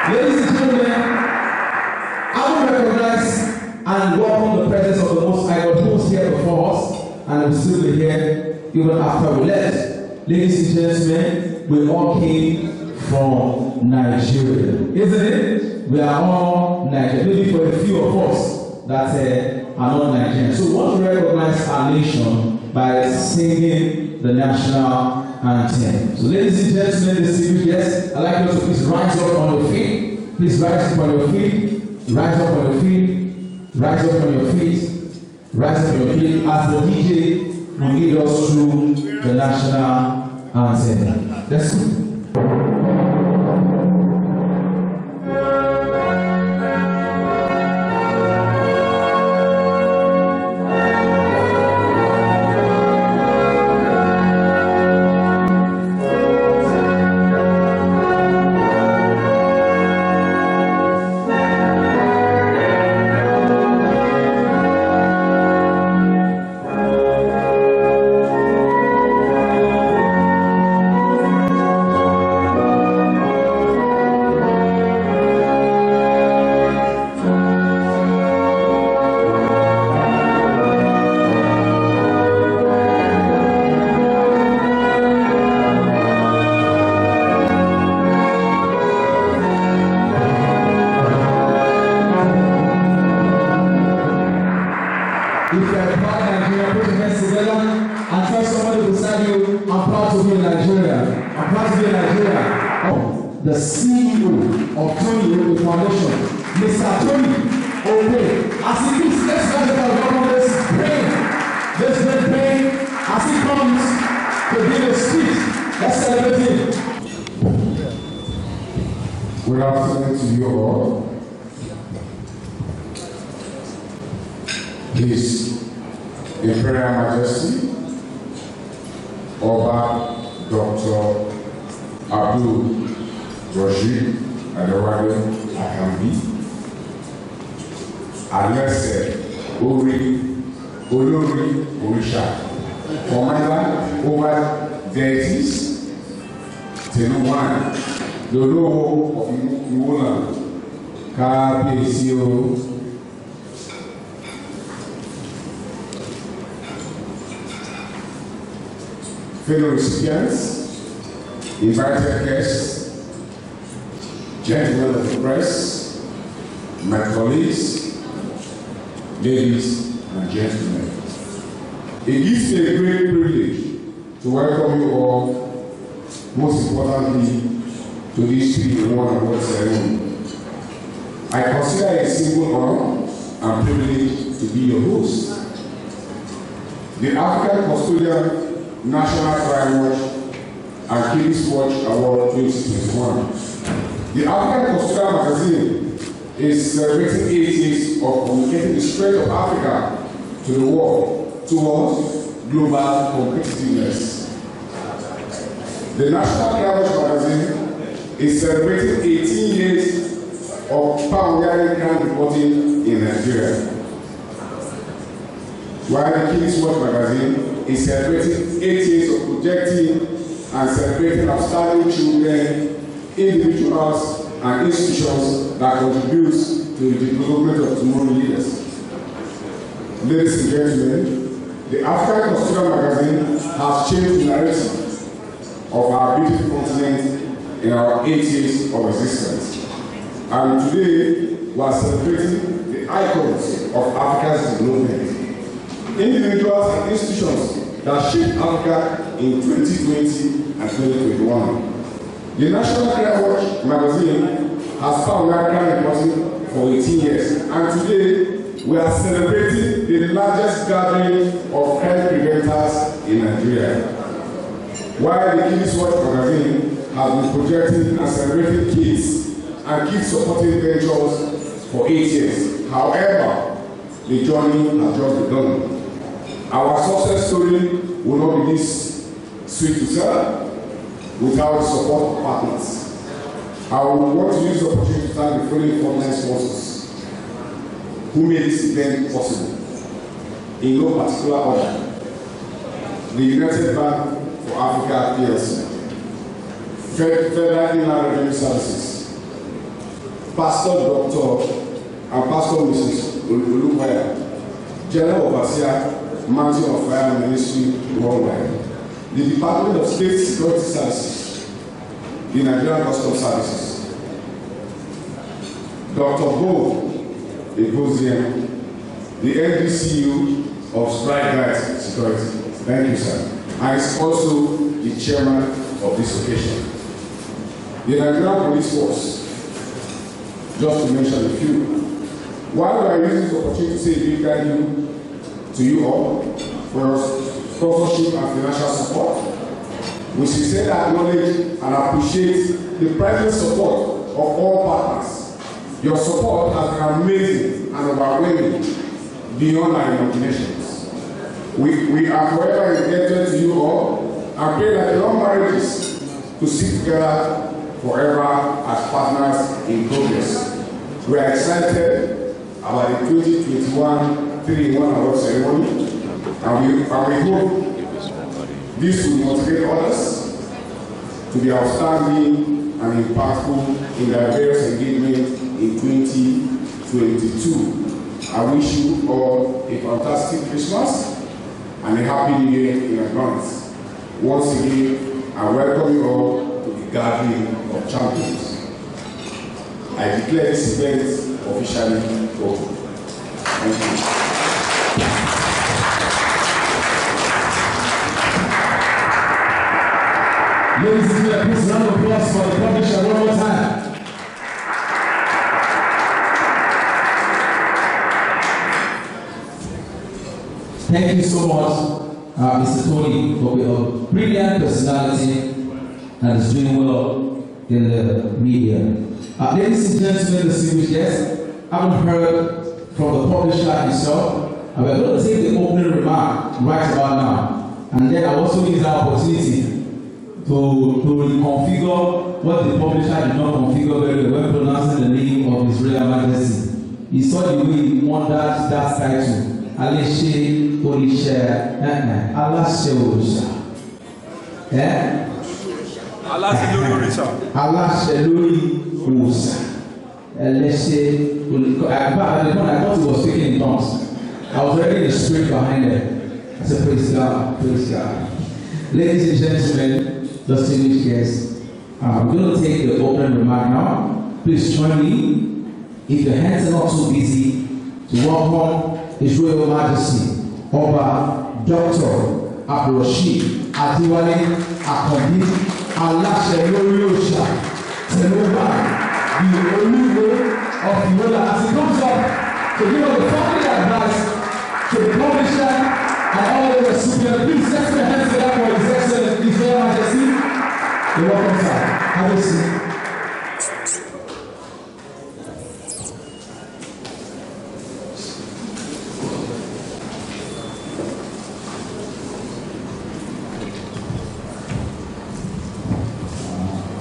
Ladies and gentlemen, I will recognize and welcome the presence of the Most High God who was here before us and will still be here even after we left. Ladies and gentlemen, we all came from Nigeria, isn't it? We are all Nigerian, maybe for a few of us that are not Nigerian. So we want to recognize our nation by singing the national anthem. So ladies and gentlemen, distinguished guests, I'd like you to please rise up on your feet. Please rise up on your feet. Rise up on your feet. Rise up on your feet. Rise up on your feet as the DJ will lead us through the national anthem. Let's go. The CEO of Tony Obe Foundation, Mr. Tony Obe. As he keeps this great brain, as he comes to give a speech, let's celebrate him. Good afternoon to you all. His Imperial Majesty, Oba Dr. Abdul Rashid Adewale Akambi, Alẹ́sẹ̀ Olórí Orisha, Commander over deities, Tenuwan, Lolowo of Iwola, Kábíyèsí o. Fellow recipients, invited guests, gentlemen of the press, my colleagues, ladies and gentlemen. It gives me a great privilege to welcome you all, most importantly, to this 3-in-1 award ceremony. I consider it a simple honor and privilege to be your host. The African Custodian National Crime Watch and Kiddies Watch Award 2021. The African Custodian magazine is celebrating 8 years of communicating the strength of Africa to the world towards global competitiveness. The National Crime Watch magazine is celebrating 18 years of pioneering crime reporting in Nigeria, while the Kiddies Watch magazine is celebrating 8 years of projecting and celebrating outstanding children, individuals, and institutions that contribute to the development of tomorrow's leaders. Ladies and gentlemen, the African Custodian magazine has changed the narrative of our beautiful continent in our 8 years of existence. And today, we are celebrating the icons of Africa's development. Individuals and institutions that shaped Africa in 2020 and 2021. The National Crime Watch magazine has found crime reporting for 18 years, and today we are celebrating the largest gathering of crime preventers in Nigeria. While the Kiddies Watch magazine has been projecting and celebrating kids and kids supporting ventures for 8 years. However, the journey has just begun. Our success story will not be this sweet to tell without the support of partners. I would want to use the opportunity to thank the following frontline sponsors who made this event possible, in no particular order. The United Bank for Africa PLC, Federal Inland Revenue Services, Pastor Dr. and Pastor Mrs. Oluwaya, General Overseer, Mountain of Fire Ministry worldwide, the Department of State Security Services, the Nigerian Customs Services, Dr. Bo Ebozien, the NDCU of Strike Guard Security. Thank you, sir. And is also the chairman of this occasion. The Nigerian Police Force, just to mention a few. While we are using this opportunity to say a big thank you to you all for your sponsorship and financial support, we sincerely acknowledge and appreciate the private support of all partners. Your support has been amazing and overwhelming beyond our imaginations. We are forever indebted to you all and pray that the long marriages to sit together forever as partners in progress. We are excited about the 2021 3-in-1 award ceremony, and we hope this will motivate others to be outstanding and impactful in their various engagements in 2022. I wish you all a fantastic Christmas and a happy New Year in advance. Once again, I welcome you all to the Gathering of Champions. I declare this event officially open. Thank you. Ladies and gentlemen, please round of applause for the publisher one more time. Thank you so much, Mr. Tony, for your brilliant personality and is doing well in the media. Ladies and gentlemen, distinguished guests, I haven't heard from the publisher himself, and we're going to take the opening remark right about now. And then I also use that opportunity to reconfigure what the publisher did not configure very well when pronouncing the name of His Royal Majesty. He saw the way he wanted that title. Aleshe Orisha, Alashe Orisha. Alashe Lori Orisha. Alashe Lori Orisha. Aleshe Orisha. I thought he was speaking in tongues. I was already in the spirit behind it. I said, praise God, praise God. Ladies and gentlemen, distinguished guests, we're going to take the opening remark now. Please join me, if your hands are not too busy, to welcome His Royal Majesty, Oba Dr. Abdulrasheed Adewale Akanbi Alashe Lori Orisha Tenuba, the Oluwo of Yola, as he comes up to give us the family advice to the publisher and all the recipients. Please let's put your hands together for His Excellency, His Royal Majesty. You're welcome, sir. Have a seat.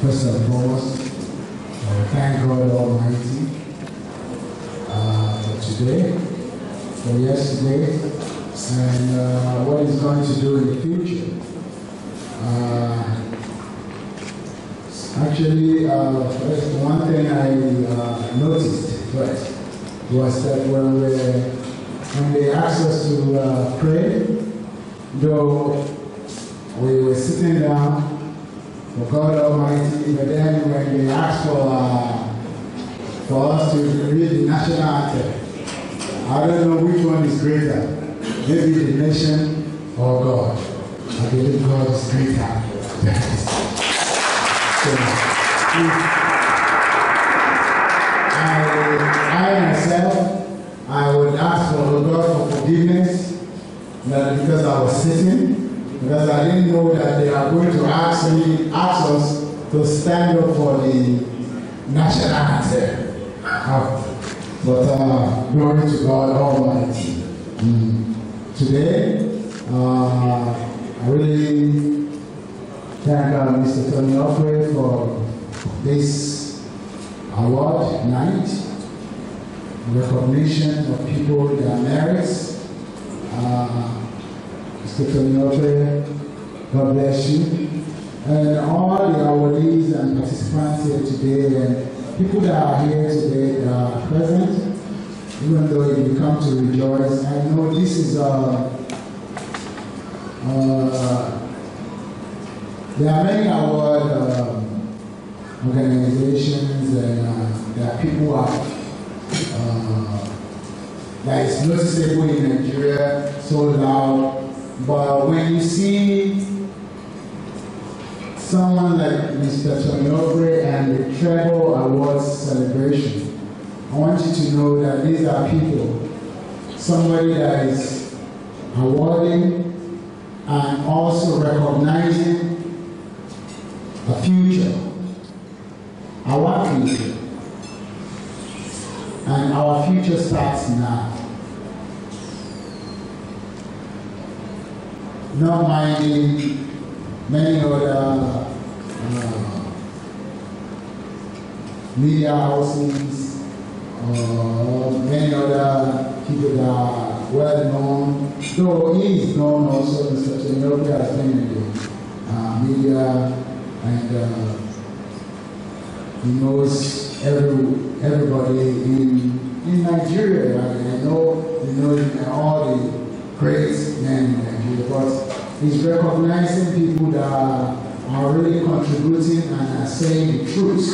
First and foremost, thank God Almighty for today, for yesterday, and what He's going to do in the future. Actually, one thing I noticed first was that when they asked us to pray, though we were sitting down for God Almighty, but then when they asked for us to read the national anthem, I don't know which one is greater, maybe the nation or God. I believe God is greater. So, I myself, I would ask for God for forgiveness, not because I was sitting, because I didn't know that they are going to ask us to stand up for the national anthem. But glory to God Almighty. Today, I really thank Mr. Tony Okwe for this award night, recognition of people, their merits. Mr. Tony Okwe, God bless you. And all the awardees and participants here today, and people that are here today that are present, even though you come to rejoice, I know this is there are many award organizations and there are people that is noticeable in Nigeria, so loud. But when you see someone like Mr. Tony Obre and the Treble Awards celebration, I want you to know that these are people, somebody that is awarding and also recognizing a future, our future. And our future starts now. Not minding many other media houses or many other people that are well known. Though he is known also, Mr. Tenobi has been in the media and he knows everybody in Nigeria. I know all the great men in Nigeria, but he's recognizing people that are really contributing and are saying the truth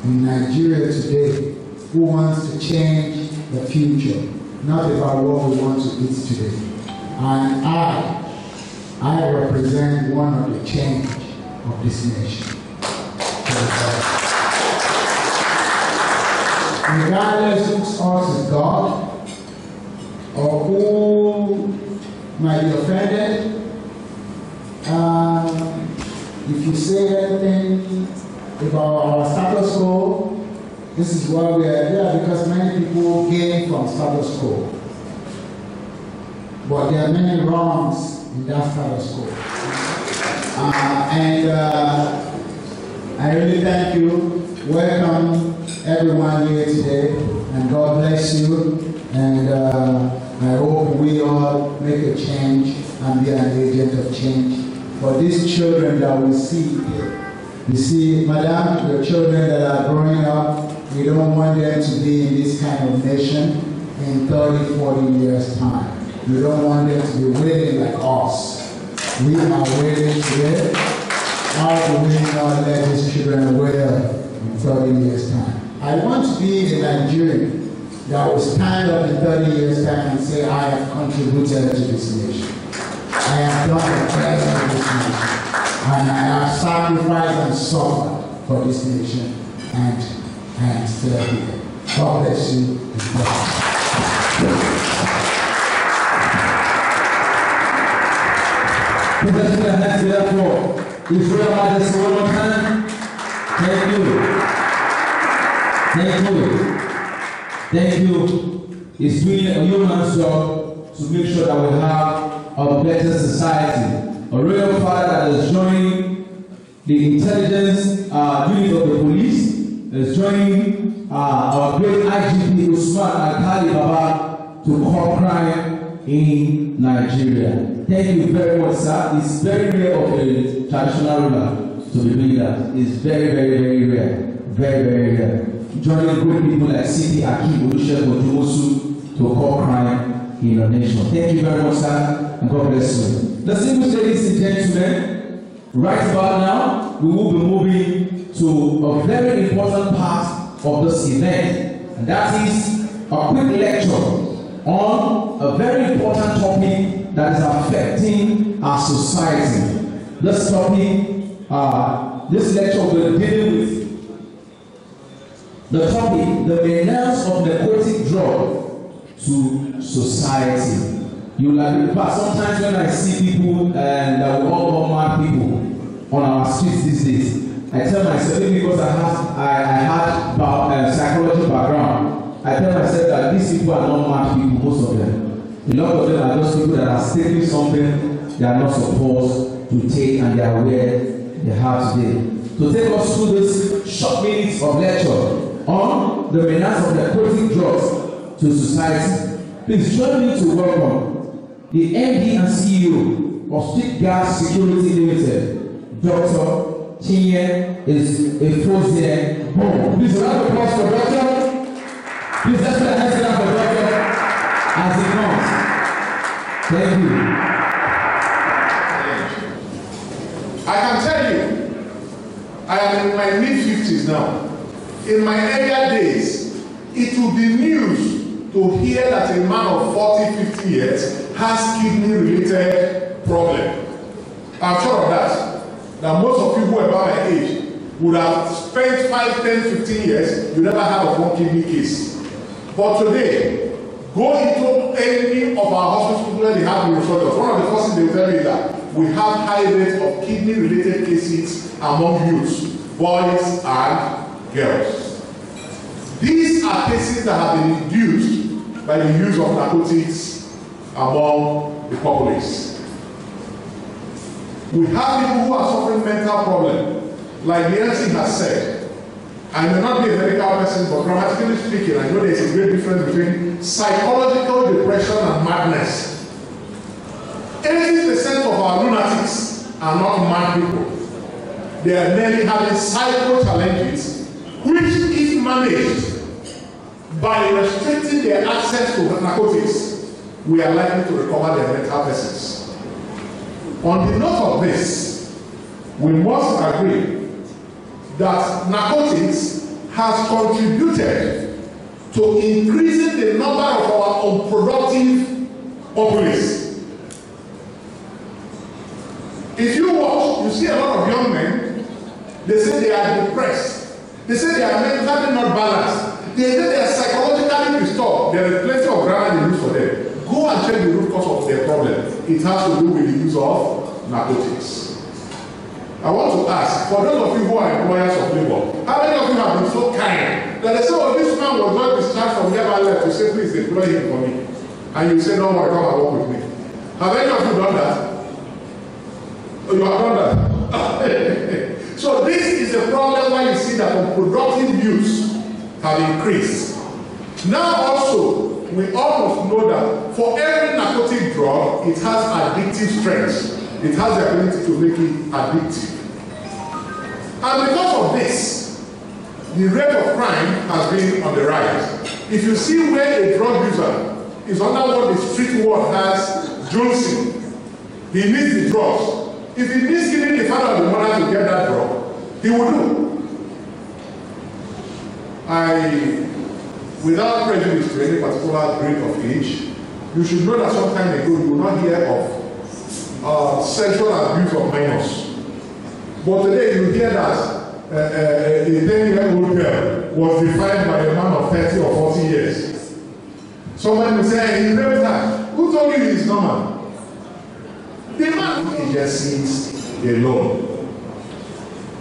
in Nigeria today, who wants to change the future, not about what we want to eat today. And I represent one of the change of this nation. Regardless whose us is God, or who might be offended, if you say anything about our status quo, this is why we are here, because many people gain from status quo. But there are many wrongs in that status quo. I really thank you. Welcome everyone here today, and God bless you. And I hope we all make a change and be an agent of change for these children that we see here. You see, Madam, the children that are growing up, we don't want them to be in this kind of nation in 30, 40 years' time. We don't want them to be waiting like us. We are waiting here. How do we not let these children wait in 30 years' time? I want to be a Nigerian that will stand up in 30 years' time and say, I have contributed to this nation. I have done the best for this nation. And I have sacrificed and suffered for this nation. And I am still here. God bless you. Let's put our hands together for Israel Majesty one more time. Thank you. Thank you. Thank you. It's doing a human's job to make sure that we have a better society. A royal father that is joining the intelligence unit of the police, is joining our great IGP Usman Alkali Baba to curb crime in Nigeria. Thank you very much, sir. It's very rare of a traditional ruler to be doing that. It's very, very, very rare. Very, very rare. Joining great people like C.P. Akim Olusegun Odumosu to curb crime in our nation. Thank you very much, sir, and God bless you. The simple ladies and gentlemen, right about now, we will be moving to a very important part of this event, and that is a quick lecture on a very important topic that is affecting our society. This topic, this lecture will deal with the topic, the menace of narcotic drug to society. You like it, but sometimes when I see people and we all know mad people on our streets these days, I tell myself, because I had psychology background, I tell myself that these people are not mad people, most of them. A lot of them are just people that are taking something they are not supposed to take, and they are where they have today. To take us through this short minutes of lecture on the menace of narcotic drugs to society, please join me to welcome the MD and CEO of Street Gas Security Limited, Dr. Chinye is a Fozier. Boom. Please round of applause for Doctor. Please let's put a hands down for Doctor as he comes. Thank you. I can tell you, I am in my mid-50s now. In my earlier days, it would be news to hear that a man of 40, 50 years has kidney-related problem. I'm sure of that most of people about my age would have spent 5, 10, 15 years, you never heard of one kidney case. But today, go into any of our hospitals where they have researchers. One of the first things they will tell you is that we have high rates of kidney-related cases among youths, boys and girls. These are cases that have been induced by the use of narcotics among the populace. We have people who are suffering mental problems, like Nancy has said. I may not be a medical person, but grammatically speaking, I know there is a great difference between psychological depression and madness. 80% of our lunatics are not mad people. They are merely having psycho challenges, which, if managed by restricting their access to narcotics, we are likely to recover their mental persons. On the note of this, we must agree that narcotics has contributed to increasing the number of our unproductive populace. If you watch, you see a lot of young men, they say they are depressed. They say they are mentally not balanced. They say they are psychologically disturbed. There is plenty of grammar they use for them. Go and check the root cause of their problem. It has to do with the use of narcotics. I want to ask, for those of you who are employers of labor, how many of you have been so kind that they say, oh, this man was not discharged from never left to say, please employ him for me. And you say, don't worry, come and work with me. Have any of you done that? Oh, you have done that? So this is the problem why you see that unproductive use have increased. Now also, we all must know that for every narcotic drug, it has addictive strength. It has the ability to make it addictive. And because of this, the rate of crime has been on the rise. If you see where a drug user is under what the street world has Jonesing, he needs the drugs. If he needs giving the father or the mother to get that drug, he will do. Without prejudice to any particular grade of age, you should know that some time ago you will not hear of sexual abuse of minors. But today you hear that a 10-year-old girl was defined by a man of 30 or 40 years. Someone will say, he raped her. Who told you he's normal? The man who just sees alone.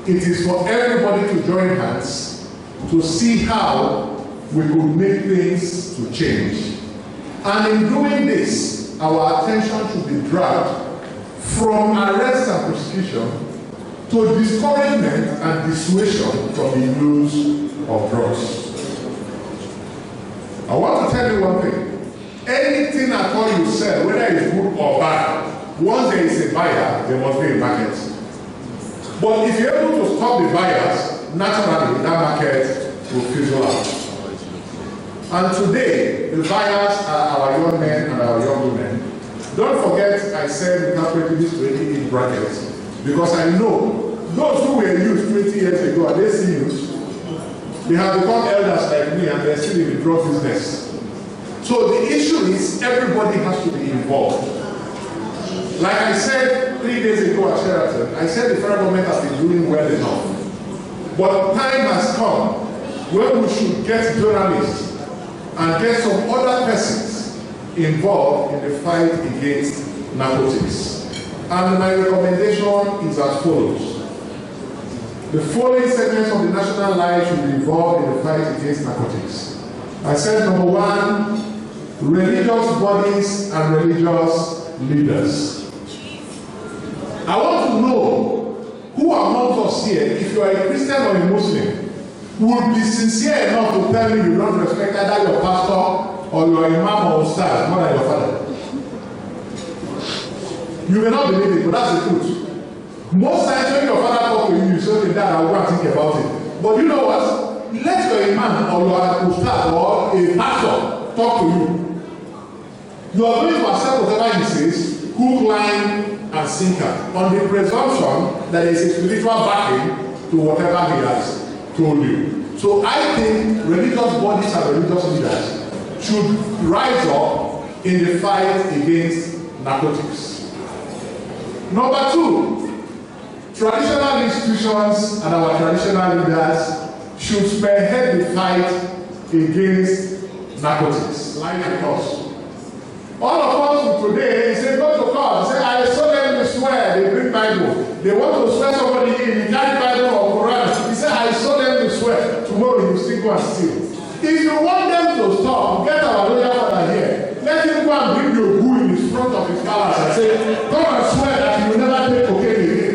It is for everybody to join hands to see how we could make things to change. And in doing this, our attention should be dragged from arrest and prosecution to discouragement and dissuasion from the use of drugs. I want to tell you one thing. Anything at all you sell, whether it's good or bad, once there is a buyer, there must be a market. But if you're able to stop the buyers, naturally that market will fizzle out. And today, the buyers are our young men and our young women. Don't forget, I said we have prejudice to any age brackets, because I know those who were used 20 years ago, are they still used? They have become elders like me and they're still in the drug business. So the issue is everybody has to be involved. Like I said 3 days ago at Sheraton, I said the federal government has been doing well enough. But time has come when we should get journalists and get some other persons involved in the fight against narcotics. And my recommendation is as follows. The following segments of the national life should be involved in the fight against narcotics. I said, number one, religious bodies and religious leaders. I want to know who among us here, if you are a Christian or a Muslim, would be sincere enough to tell me you don't respect either your pastor or your imam or ustaz more than your father. You may not believe it, but that's the truth. Most times when your father talks to you, you say, okay, Dad, I'll go and think about it. But you know what? Let your imam or your ustad or a pastor talk to you. You are going to accept whatever he says, hook, line, and sinker, on the presumption that there is a spiritual backing to whatever he has told you. So I think religious bodies and religious leaders should rise up in the fight against narcotics. Number two, traditional institutions and our traditional leaders should spearhead the fight against narcotics. Like us. All of us today, he said, go to court. He said, I saw them to swear, they bring Bible. They want to swear somebody in, you carry Bible or Quran. He said, I saw them to swear. Tomorrow you still go and steal. If you want them to stop, get our lawyer father here. Let him go and bring your boo in the front of his palace and say, come and swear that you will never take cocaine again.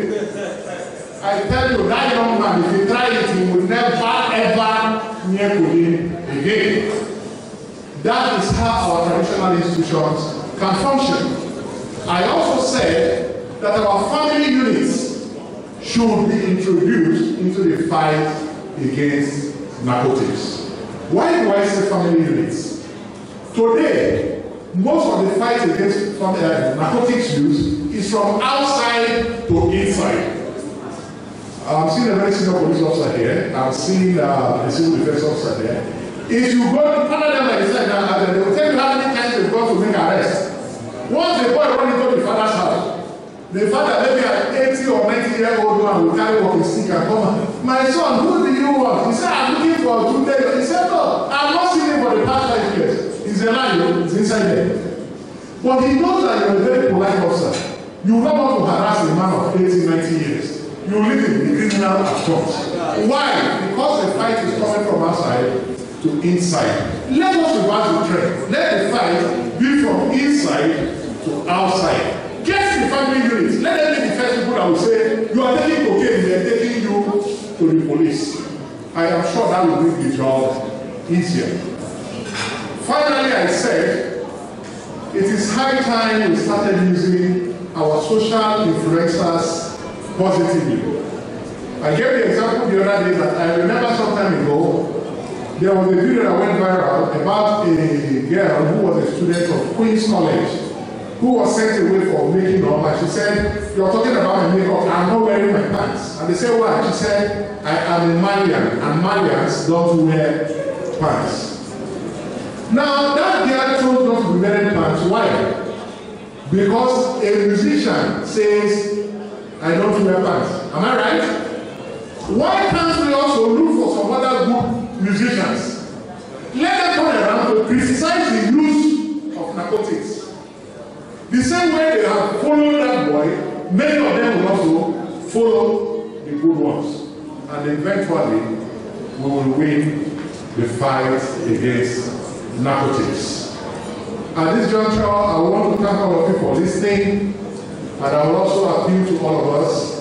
I tell you, that young man, if he try it, he will never ever near cocaine again. That is how our traditional institutions can function. I also said that our family units should be introduced into the fight against narcotics. Why do I say family units? Today, most of the fight against narcotics use is from outside to inside. I'm seeing a very senior police officer here. I'm seeing a civil defense officer there. If you go to Canada, like I said, they will tell you how many times they've gone to make arrest. Once the boy run into the father's house, the father, maybe an 80 or 90-year-old man, will carry walking stick and come. My son, who do you want? He said, I'm looking for 2 days. He said, no, I've not seen him for the past 5 years. He's a lion, he's inside there. But he knows that you're a very polite officer. You will not want to harass a man of 80, 90 years. You live in the criminal assault. Why? Because the fight is coming from outside to inside. Let us reverse the trend. Let the fight be from inside to outside. Get the family units. Let them be the first people that will say, you are taking cocaine, they are taking you to the police. I am sure that will make the job easier. Finally, I said, it is high time we started using our social influencers positively. I gave the example the other day that I remember some time ago, there was a video that went viral about a girl who was a student of Queen's College who was sent away for making up, and she said, you're talking about my makeup, I'm not wearing my pants. And they said, why? She said, I am a Malian, and Malians don't wear pants. Now, that girl chose not to be wearing pants. Why? Because a musician says, I don't wear pants. Am I right? Why can't we also look for some other good musicians? Let them turn around to criticize the use of narcotics. The same way they have followed that boy, many of them will also follow the good ones. And eventually, we will win the fight against narcotics. At this juncture, I want to thank all of you for listening, and I will also appeal to all of us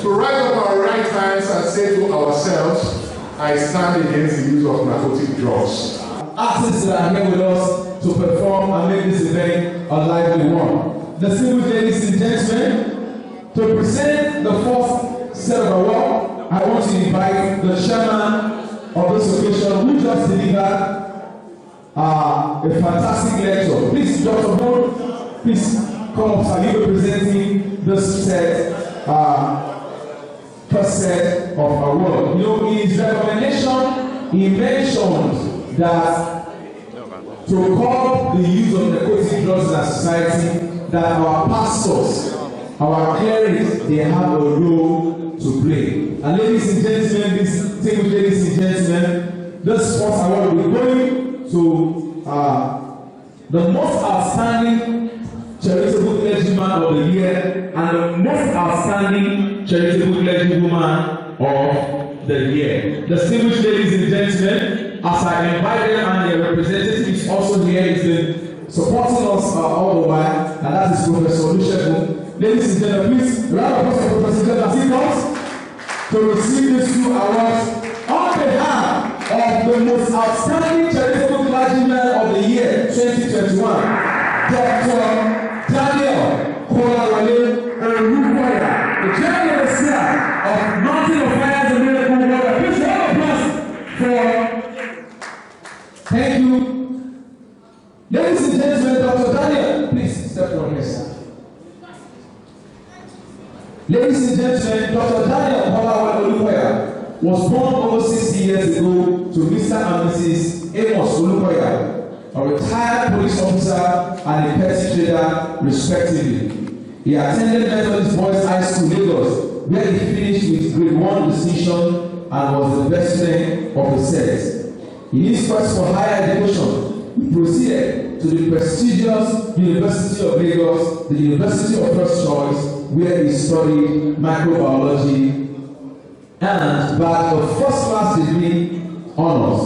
to rise up our right hands and say to ourselves, I stand against the use of narcotic drugs. Artists that are here with us to perform and make this event a lively one. The distinguished ladies and gentlemen, to present the first set of award, I want to invite the chairman of this occasion who just delivered a fantastic lecture. Please, Dr. Bone, please come up and you representing this set, first set of award. You know, in his recommendation, he mentioned that to curb the use of narcotic drugs in our society, that our pastors, our clerics, they have a role to play. And ladies and gentlemen, ladies and gentlemen, this first award will be going to the most outstanding charitable clergyman of the year and the most outstanding charitable clergywoman of the year. Distinguished ladies and gentlemen, as I invite them and their representative is also here, he's been supporting us all the while, and that is Professor Olusegun. Ladies and gentlemen, please round of applause for Professor Olusegun as he comes to receive these 2 awards on behalf of the most outstanding charitable clergyman of the year 2021, Dr. Daniel Kolawole Erukwaya, the General Secretary. Ladies and gentlemen, Dr. Daniel Kolawole Olukoya was born over 60 years ago to Mr. and Mrs. Amos Olukoya, a retired police officer and a petty trader, respectively. He attended Methodist Boys High School, Lagos, where he finished with grade 1 distinction and was the best student of his set. In his quest for higher education, he proceeded to the prestigious University of Lagos, the University of First Choice, where he studied microbiology and bagged a first-class degree honors.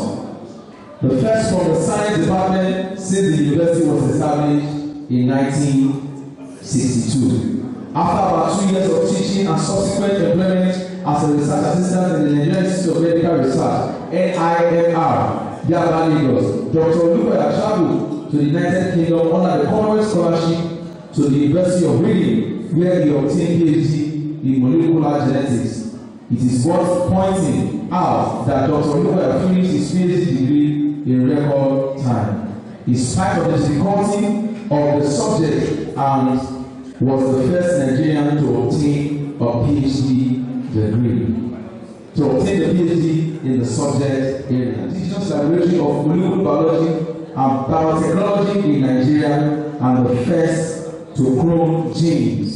The first from the science department since the university was established in 1962. After about 2 years of teaching and subsequent employment as a research assistant in the Nigerian Institute of Medical Research, NIMR, Yaba, Lagos, Dr. Olukoya traveled to the United Kingdom under the Commonwealth Scholarship to the University of Reading, where he obtained PhD in molecular genetics. It is worth pointing out that Dr. Olukoya finished his PhD degree in record time, in spite of the difficulty of the subject, and was the first Nigerian to obtain a PhD degree. To obtain a PhD in the subject area. Indigenous Laboratory of Molecular Biology and Biotechnology in Nigeria, and the first to clone genes.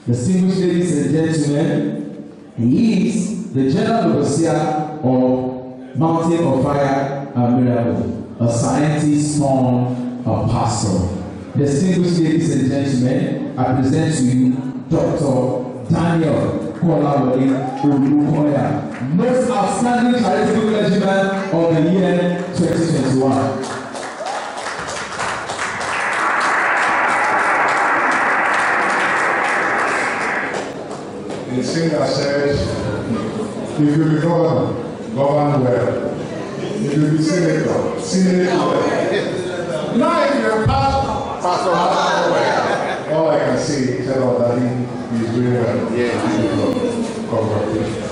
Distinguished ladies and gentlemen, he is the General Overseer of Mountain of Fire and Miracle, a scientist turned a pastor. Distinguished ladies and gentlemen, I present to you Dr. Daniel Kolawole Olukoya, most outstanding charitable clergyman of the year 2021. The singer said, if you be governor, govern well. If you be senator, senate well. Now if you're pastor well. All I can say is that our daddy is doing well. Yeah. Congratulations.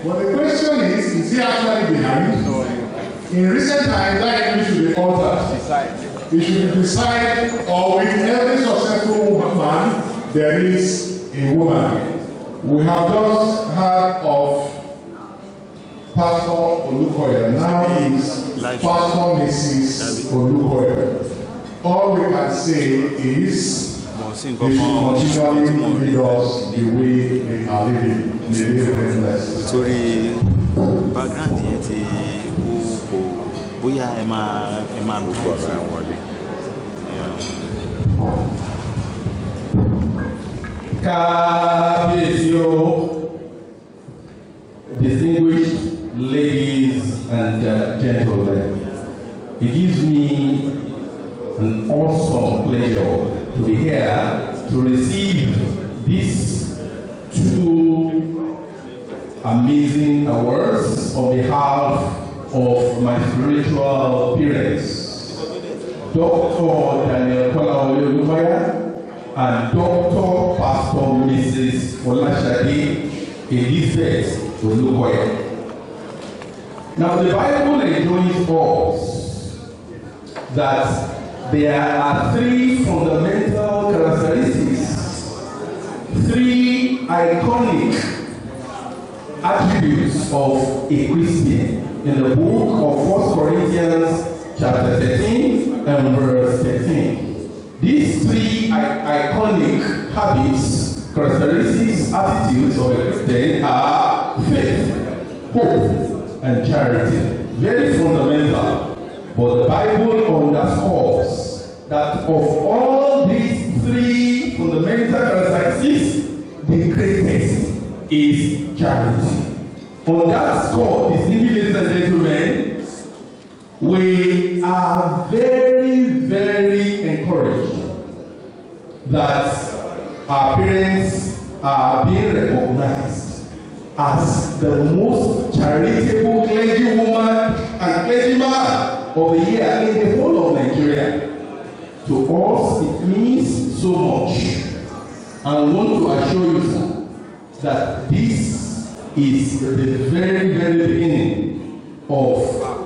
But the question is he actually behind? In recent times, that issue should be altered. It should be decided, or with every successful man, there is a woman. We have just heard of Pastor Olukoya. Now is Pastor Mrs. Olukoya. All we can say is they should continually lead us the way they are living. They live in less. Sorry, background yẹn bóyá ẹ máa lò pọ̀ ọ̀rọ̀ ẹ̀ wọlé. Kábíyèsí o, distinguished ladies and gentlemen, it gives me an awesome pleasure to be here to receive these two amazing awards on behalf of my spiritual parents, Dr. Daniel Kolawole Olukoya and Dr. Pastor Mrs. Folashade Elizabeth Olukoya. Now the Bible enjoins us that there are three fundamental characteristics, three iconic attributes of a Christian in the book of 1 Corinthians chapter 13 and verse 13. These three iconic habits, characteristics, attitudes of a Christian are faith, hope, and charity. Very fundamental. But the Bible underscores that of all these three fundamental characteristics, the greatest is charity. On that score, distinguished ladies and gentlemen, we are very, very encouraged that our parents are being recognized as the most charitable clergywoman and clergyman of the year in the whole of Nigeria. To us, it means so much. And I want to assure you, sir, that this is the very, very beginning of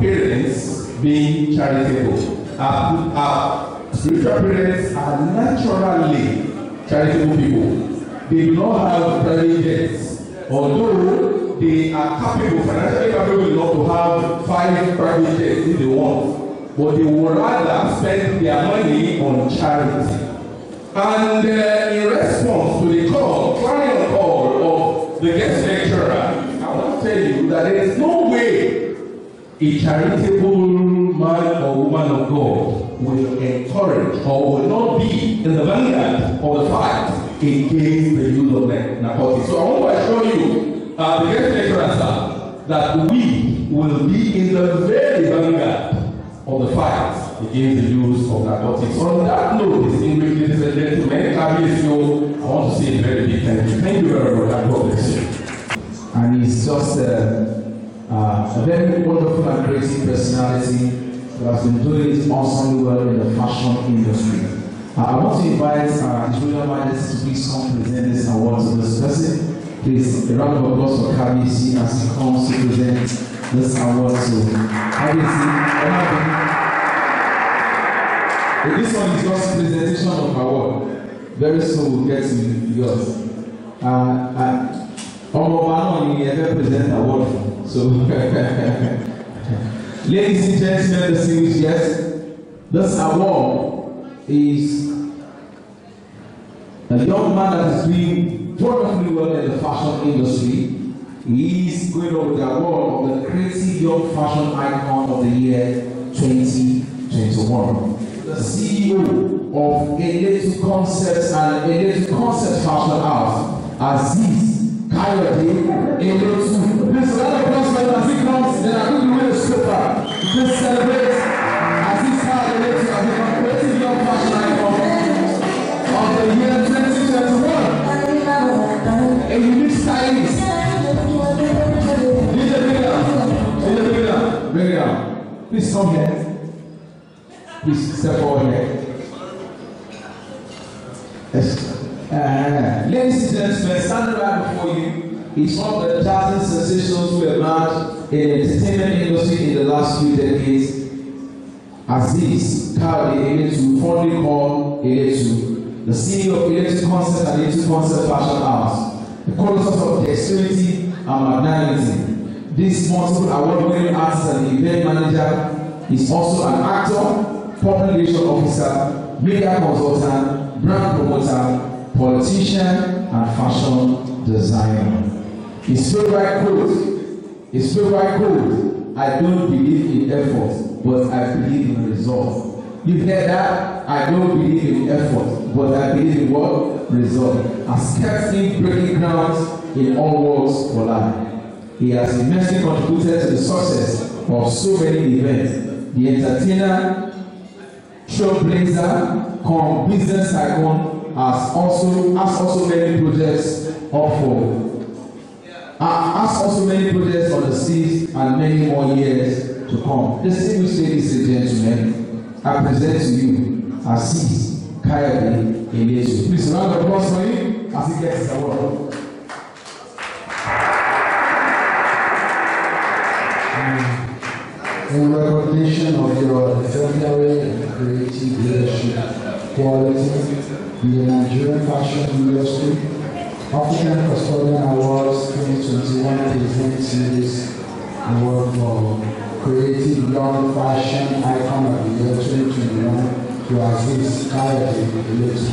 parents being charitable. Our spiritual parents are naturally charitable people. They do not have private jets, although they are capable, financially capable enough to have 5 private jets if they want, but they would rather spend their money on charity. And in response to the call, clarion call of the guest lecturer, I want to tell you that there is no way a charitable man or woman of God will encourage or will not be in the vanguard of the fight against the use of narcotics. So I want to assure you, the guest lecturer, that we will be in the very vanguard of the fight against the use of narcotics. On that note, distinguished ladies and gentlemen, I want to say a very big thank you. Thank you very much. God bless you. And he's just a very wonderful and crazy personality who has been doing it awesomely well in the fashion industry. I want to invite His Royal Majesty to please come present this award to this person. Please, a round of applause for KBC as he comes to present this award to KBC. This one is just presentation of award. Very soon we'll get to yours. Omobano you ever present award for. So, ladies and gentlemen, distinguished guests, this award is a young man that is doing wonderfully well in the fashion industry. He is going on with the award of the Creative Young Fashion Icon of the Year 2021. The CEO of Eletu Concepts and Eletu Concept Fashion House, Aziz Kayode Eletu. Please, round of applause for him as he comes. Then I'm going to win a stripper. Please celebrate Aziz Kayode Eletu as the Creative Young Fashion Icon of the year 2021. A unique stylist. Bring it up. Please come here. Please step forward here. Yes. Ladies and gentlemen, standing right before you is one of the dazzling sensations who emerged in the entertainment industry in the last few decades. Aziz Kayode Eletu, fondly called Eletu, the CEO of Eletu Concept and Eletu Concept Fashion House, the colossus of dexterity and magnanimity. This multiple award-winning artist and event manager is also an actor, public relations officer, media consultant, brand promoter, politician, and fashion designer. His favorite quote, I don't believe in effort, but I believe in result. You've heard that? I don't believe in effort, but I believe in what? Result. Has kept him breaking grounds in all walks for life. He has immensely contributed to the success of so many events. The entertainer, trailblazer, come business icon has also many projects on the seas and many more years to come. Distinguished ladies and gentlemen, I present to you Aziz Kayode Eletu. Please round of applause for him as he gets his award. In recognition of your exemplary and creative leadership quality in the Nigerian fashion industry, African Custodian Awards 2021 presents you this award for Creative Young Fashion Icon of the Year 2021 to Aziz Kayode Eletu.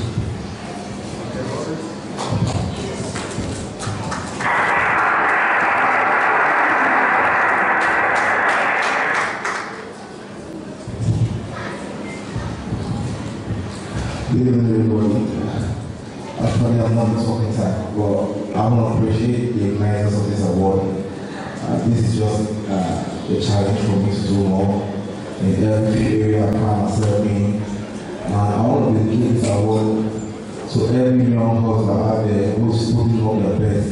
Good evening, everybody. Actually, I'm not talking time, but I want to appreciate the organizers of this award. This is just a challenge for me to do more in every area I find myself in. And I want to give this award to every young hustler out there who's putting on their best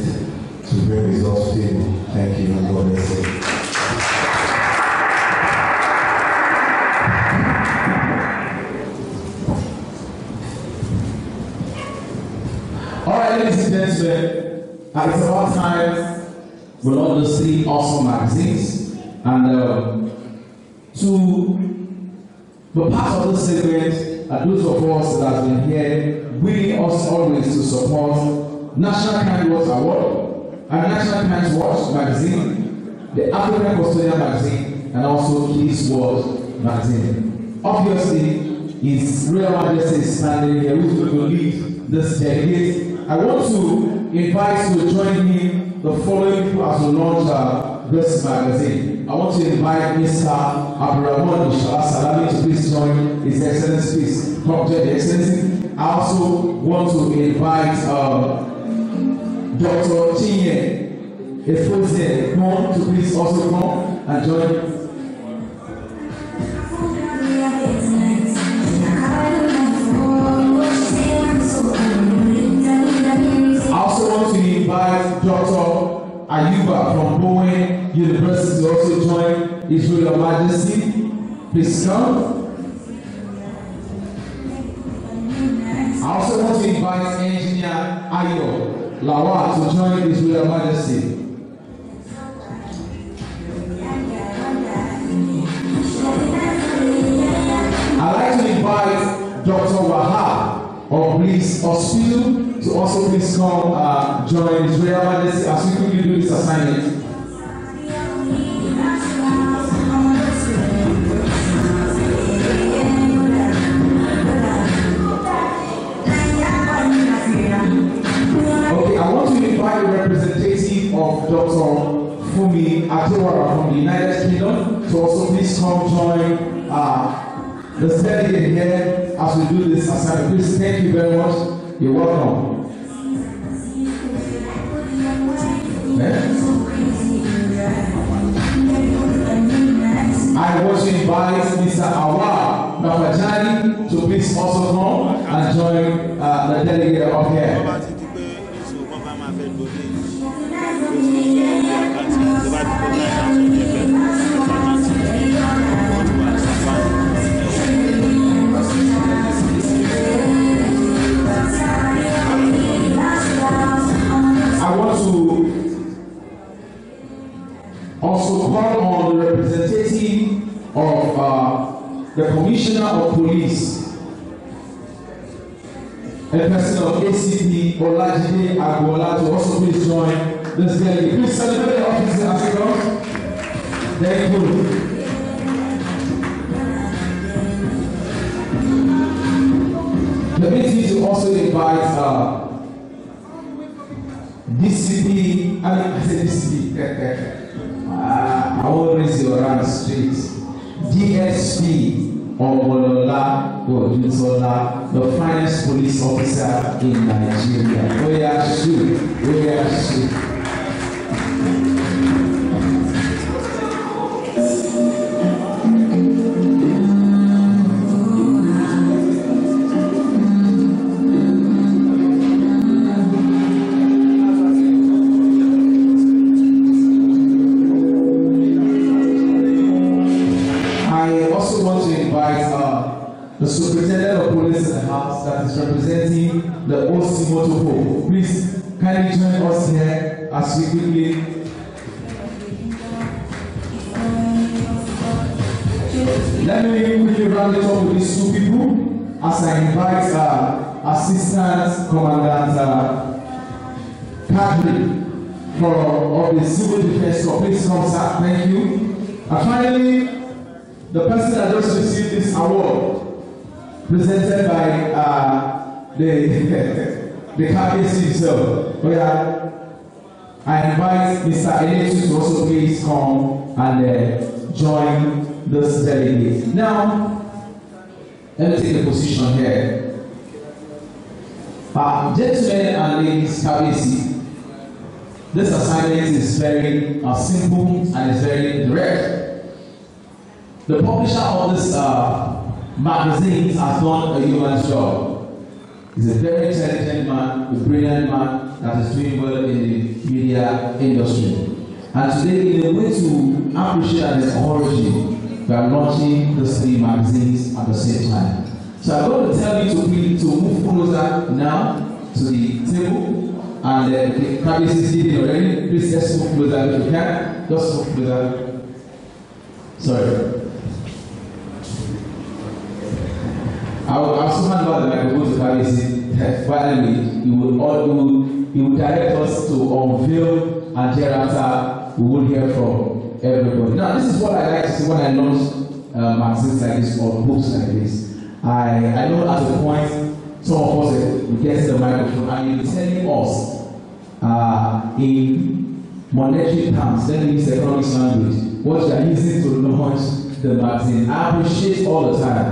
to bring results to the table. Thank you, and God bless you. Ladies and gentlemen, it's about time we all the 3 awesome magazines, and to be part of this segment, those of us that have been here, willing us always to support National Kind Words Award and National Kind Words magazine, the African Custodian magazine, and also His World magazine. Obviously, His Royal Majesty is standing here, who's going to lead this delegate. I want to invite you to join him, the following people, as we launch this magazine. I want to invite Mr. Abdurrahman Ishala Salami to please join His Excellency, please come join the Excellency. I also want to invite Dr. Chinye Efose to please also come and join. I also want to invite Dr. Ayuba from Bowen University to also join His Royal Majesty. Please come. I also want to invite Engineer Ayo Lawal to join His Royal Majesty. I'd like to invite Dr. Wahab of Bliss Hospital to also please come join His Royal Majesty as we quickly do this assignment. Okay, I want to invite the representative of Dr. Fumi Atewara from the United Kingdom to also please come join the delegate here as we do this assignment. Please, thank you very much. You're welcome. I want to invite Mr. Awa Nafajani to please also come and join the delegate up here. I want to also call on the representative of the Commissioner of Police, a person of ACP Olajide Agbola, to also please join this delegate. Please celebrate the office as it comes. Thank you. Permit me to also invite DCP, I said DCP, I won't raise your hand straight. DSP Omolola Odutola, the finest police officer in Nigeria. We are sure. The Superintendent of Police in the House that is representing the Osimoto Pope. Please kindly join us here as we quickly. Let me quickly round it up with these two people as I invite Assistant Commandant Kadri of the Civil Defense Corps. Please come, sir. Thank you. And finally, the person that just received this award, presented by the KBC himself. I invite Mr. Eletu to also please come and join this delegate. Now, let me take a position here. Gentlemen and ladies, KBC, this assignment is very simple and is very direct. The publisher of this magazine has done a human job. He's a very intelligent man, a brilliant man that is doing well in the media industry. And today, in a way to appreciate and encourage him, we are launching these three magazines at the same time. So I'm going to tell you to move closer now to the table. And the KBC is leading already. Please just move closer if you can. Just move closer. I'll still hand over the microphone to Kabiyesi. Finally, he will direct us to unveil, and thereafter we will hear from everybody. Now, this is what I like to see when I launch magazines like this or books like this. I know at a point some of us will get the microphone and you'll be telling us in monetary terms, then we use economics language, what you are using to launch the magazine. I appreciate all the time.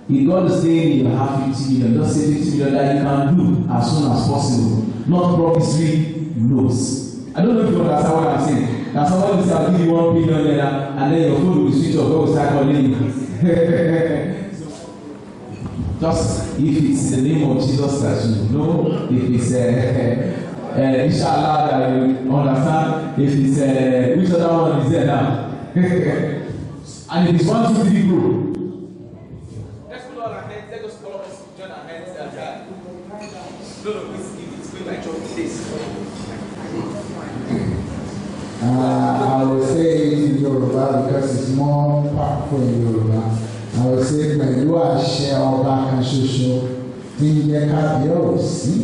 If God is saying you have 50 million, just say 50 million that you can do as soon as possible, not promising notes. I don't know if you understand what I'm saying. Now somebody will say, I'll give you 1 billion naira, and then your phone will switch off, God will start calling you. Just if it's in the name of Jesus that you know, if it's inshallah that you understand, if it's which other one is there now? And if it's 1, 2, 3 group. Let's put all our hands, let us all join our hands and no, it's going like this. I will say it in Yoruba because it's more powerful in Yoruba. I will say pẹ̀lú àṣẹ ọba kan ṣoṣo tí ń jẹ́ kábíyèsí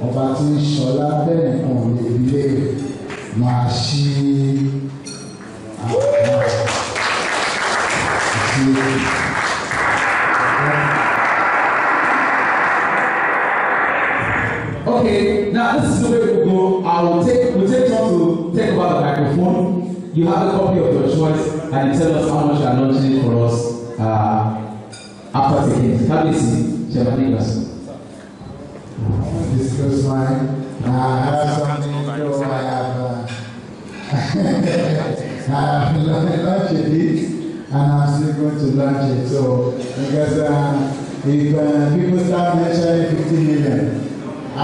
ọba tí ń ṣọlá bẹ́ẹ̀ nìkan lè bilé máa ṣí Okay, now this is the way we go. We'll take time to take over the microphone. You have a copy of your choice and you tell us how much you are launching it for us after taking it. Kabiyesi, Chairman Nicholas. This goes mine. I have something to do. I have launched it and I'm still going to launch it. So, because if people start mentioning 50 million, I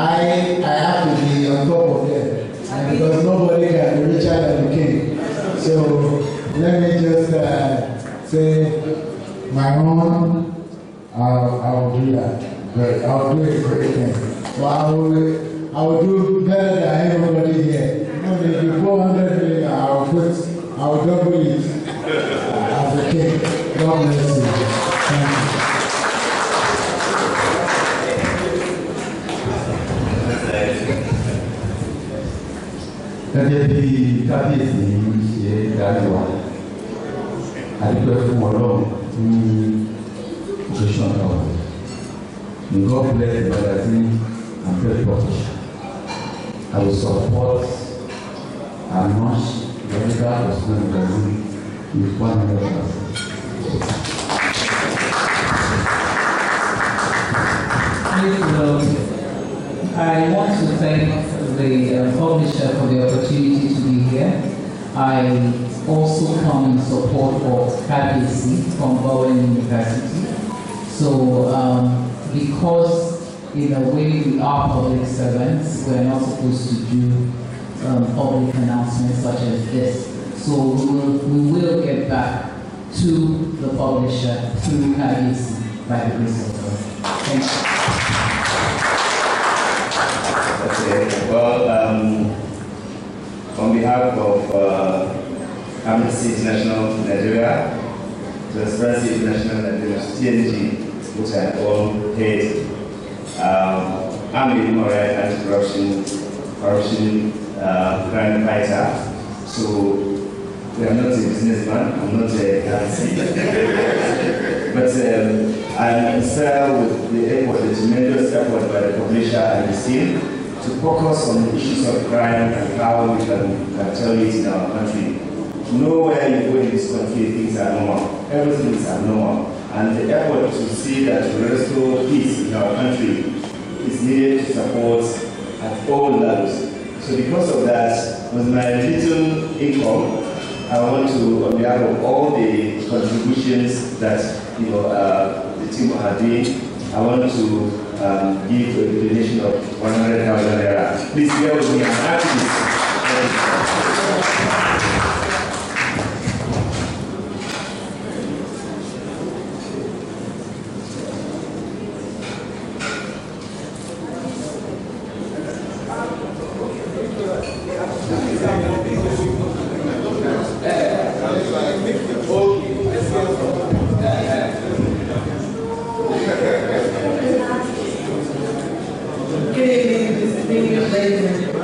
have to be on top of them. And because nobody can be richer than the king. So, let me just say my own, I'll do that. But I'll do a great thing. Well, I will do better than everybody here. If you 400 million, I'll double it as a king. God bless you. Thank you. Gẹ́gẹ́ bí kábíyèsí ṣe dájú wa, àdúgbò fún Ọlọ́run ní oṣooṣù náà. God bless the magazine and pray for it. I will support and launch the Edgar Osman magazine with 100%. I want to thank the publisher for the opportunity to be here. I also come in support of Kabiyesi from Bowen University. So, because in a way we are public servants, we're not supposed to do public announcements such as this. So we will get back to the publisher through Kabiyesi by the grace of God. Thank you. Okay, well, on behalf of Amnesty International Nigeria, Transparency International Nigeria, TNG, which I all hate, I'm a human rights anti-corruption crime fighter. So we are not a businessman, I'm not a currency. But I'm inspired with the effort, the tremendous effort by the publisher and the team to focus on the issues of crime and how we can tell it in our country. Nowhere you go in this country, things are normal. Everything is abnormal. And the effort to see that to restore peace in our country is needed to support at all levels. So because of that, with my little income, I want to, on behalf of all the contributions that the team are doing, I want to give a donation of 100,000 naira. Please bear with me, I'm activist.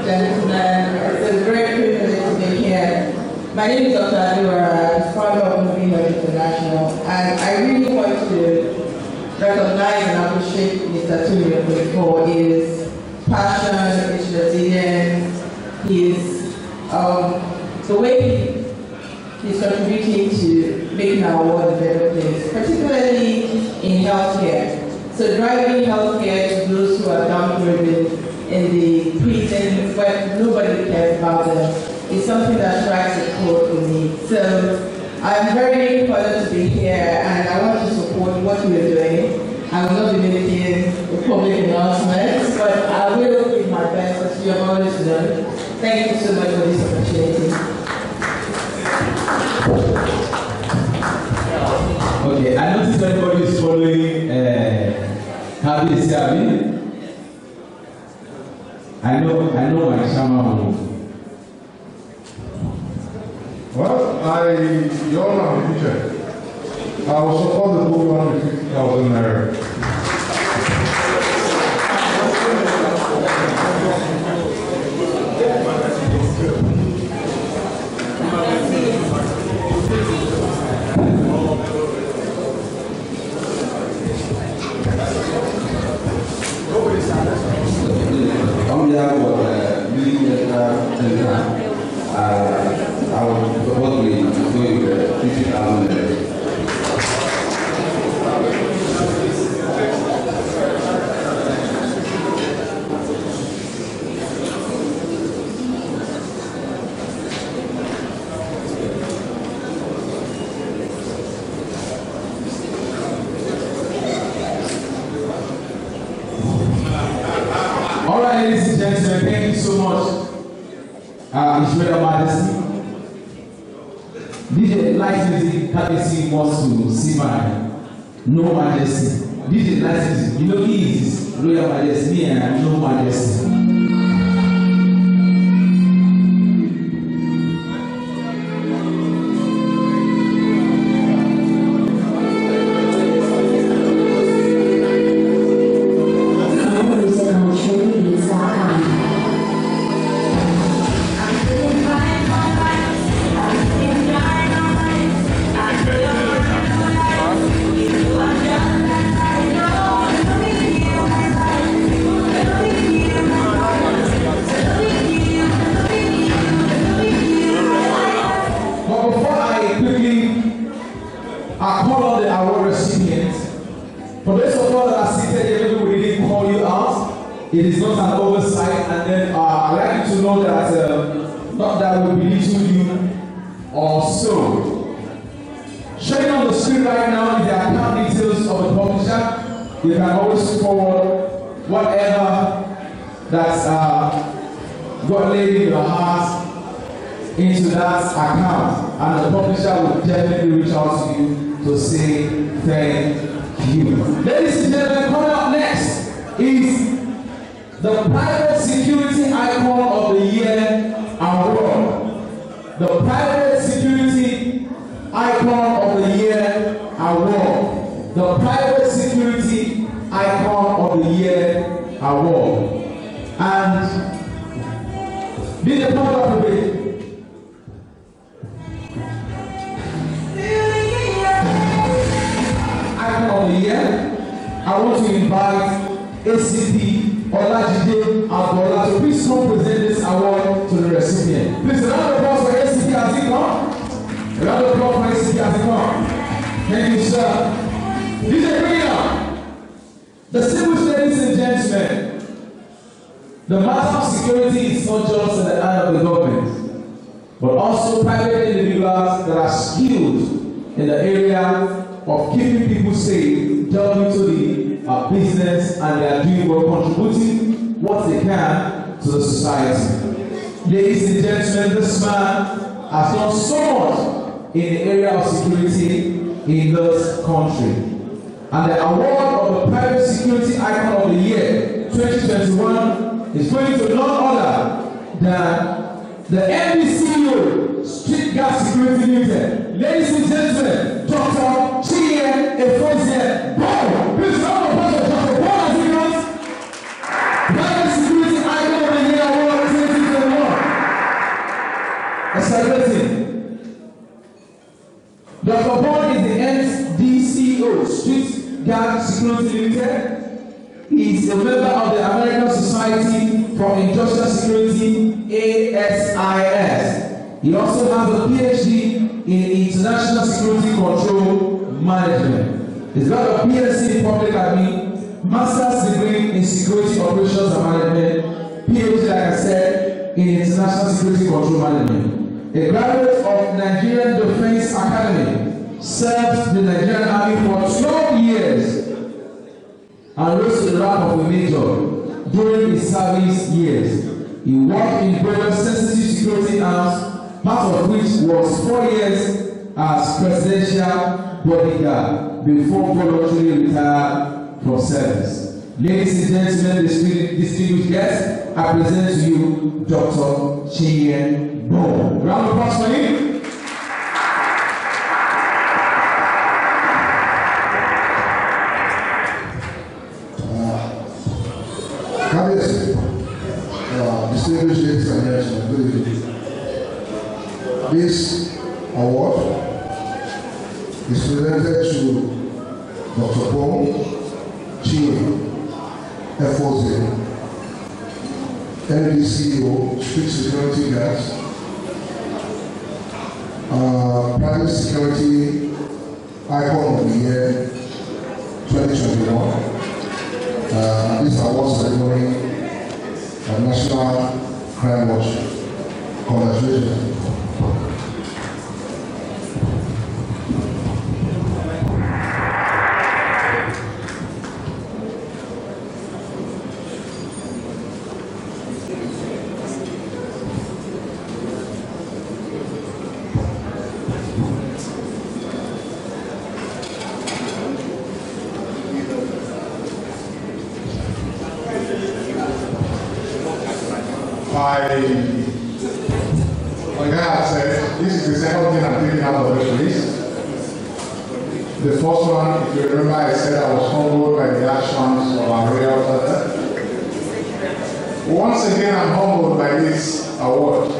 gentlemen. It's a great privilege to be here. My name is Dr. Adiwara, founder of Moving Health International, and I really want to recognize and appreciate Mr. Tuyo for his passion, his resilience, his the way he's contributing to making our world a better place, particularly in healthcare. So driving healthcare to those who are downgraded in the prisons where nobody cares about them is something that strikes a chord for me. So I'm very proud to be here, and I want to support what we're doing. I will not be making the public announcements, but I will give my best, as you have always done. Thank you so much for this opportunity. Okay, I noticed everybody is following Kabiyesi Abi. I know my Shama. Well, you all know the picture. I will support the book 150,000 naira. On behalf of Million I would support me to do 50,000. All right, ladies and gentlemen, thank you so much. His Royal Majesty. DJ licensing Kabiyesi wants to see my No Majesty. DJ licensing, you know he is Royal Majesty and No Majesty. It is not an oversight, and then I'd like you to know that not that we belittle you or so. Showing on the screen right now is the account details of the publisher. You can always forward whatever that's God laid in your heart into that account, and the publisher will definitely reach out to you to say thank you. Ladies and gentlemen, coming up next is the Private Security Icon of the Year Award. The Private Security Icon of the Year Award. The Private Security Icon of the Year Award. And be the part of the day. Icon of the Year. I want to invite ACP Olajide Agbola to please come present this award to the recipient. Please, a round of applause for ACP as he comes. A round of applause for ACP as he comes. Thank you, sir. DJ, bring it up. Distinguished ladies and gentlemen, the matter of security is not just in the hand of the government, but also private individuals that are skilled in the area of keeping people safe, delving into the business, and they are doing well, contributing what they can to the society. Ladies and gentlemen, this man has done so much in the area of security in this country. And the award of the Private Security Icon of the Year 2021 is going to none other than the MDCU Street Gas Security Limited. Ladies and gentlemen, Dr. Chie Efozie Bow. Please round of applause for Dr. Bow as he comes. Private Security Icon of the Year Award 2021. celebrating. Dr. Bond is the NDCO, Street Guard Security Limited. He is a member of the American Society for Industrial Security, ASIS. He also has a PhD in International Security Control Management. He's got a BSc in Public Admin, Master's degree in Security Operations and Management, PhD, like I said, in International Security Control Management. A graduate of Nigerian Defense Academy, served the Nigerian Army for 12 years and rose to the rank of a major during his service years. He worked in various sensitive security arms, part of which was 4 years as presidential bodyguard before voluntarily retired from service. Ladies and gentlemen, distinguished guests, I present to you Dr. Chinye Bone. Round of applause for him. Distinguished ladies and gentlemen, good evening. This award is presented to Dr. Paul Chinye, FOZ, NDCO, Street Security Guards, Private Security Icon of the Year 2021. This award ceremony National Crime Watch. Congratulations. Like I have said, this is the second thing I'm taking out of this list. The first one, if you remember, I said I was humbled by the actions of our royal father. Once again, I'm humbled by this award.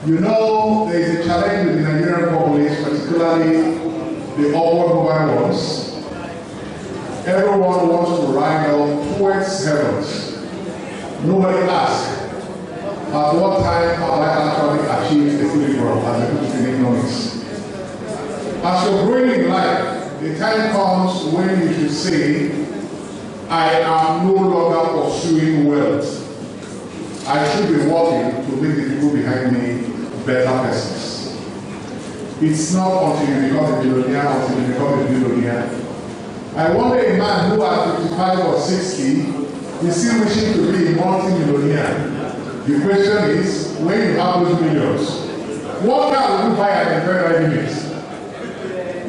You know, there is a challenge with the Nigerian populace, particularly the upward mobile ones. Everyone wants to ride up towards heavens. Nobody asks, at what time have I actually achieved equilibrium as a good in economics? As you're growing in life, the time comes when you should say, I am no longer pursuing wealth. I should be working to make the people behind me better persons. It's not until you become a billionaire, until you become a billionaire. I wonder a man who at 55 or 60 is still wishing to be a multi-millionaire. The question is, when you have those millions, what car will you buy at the very limit?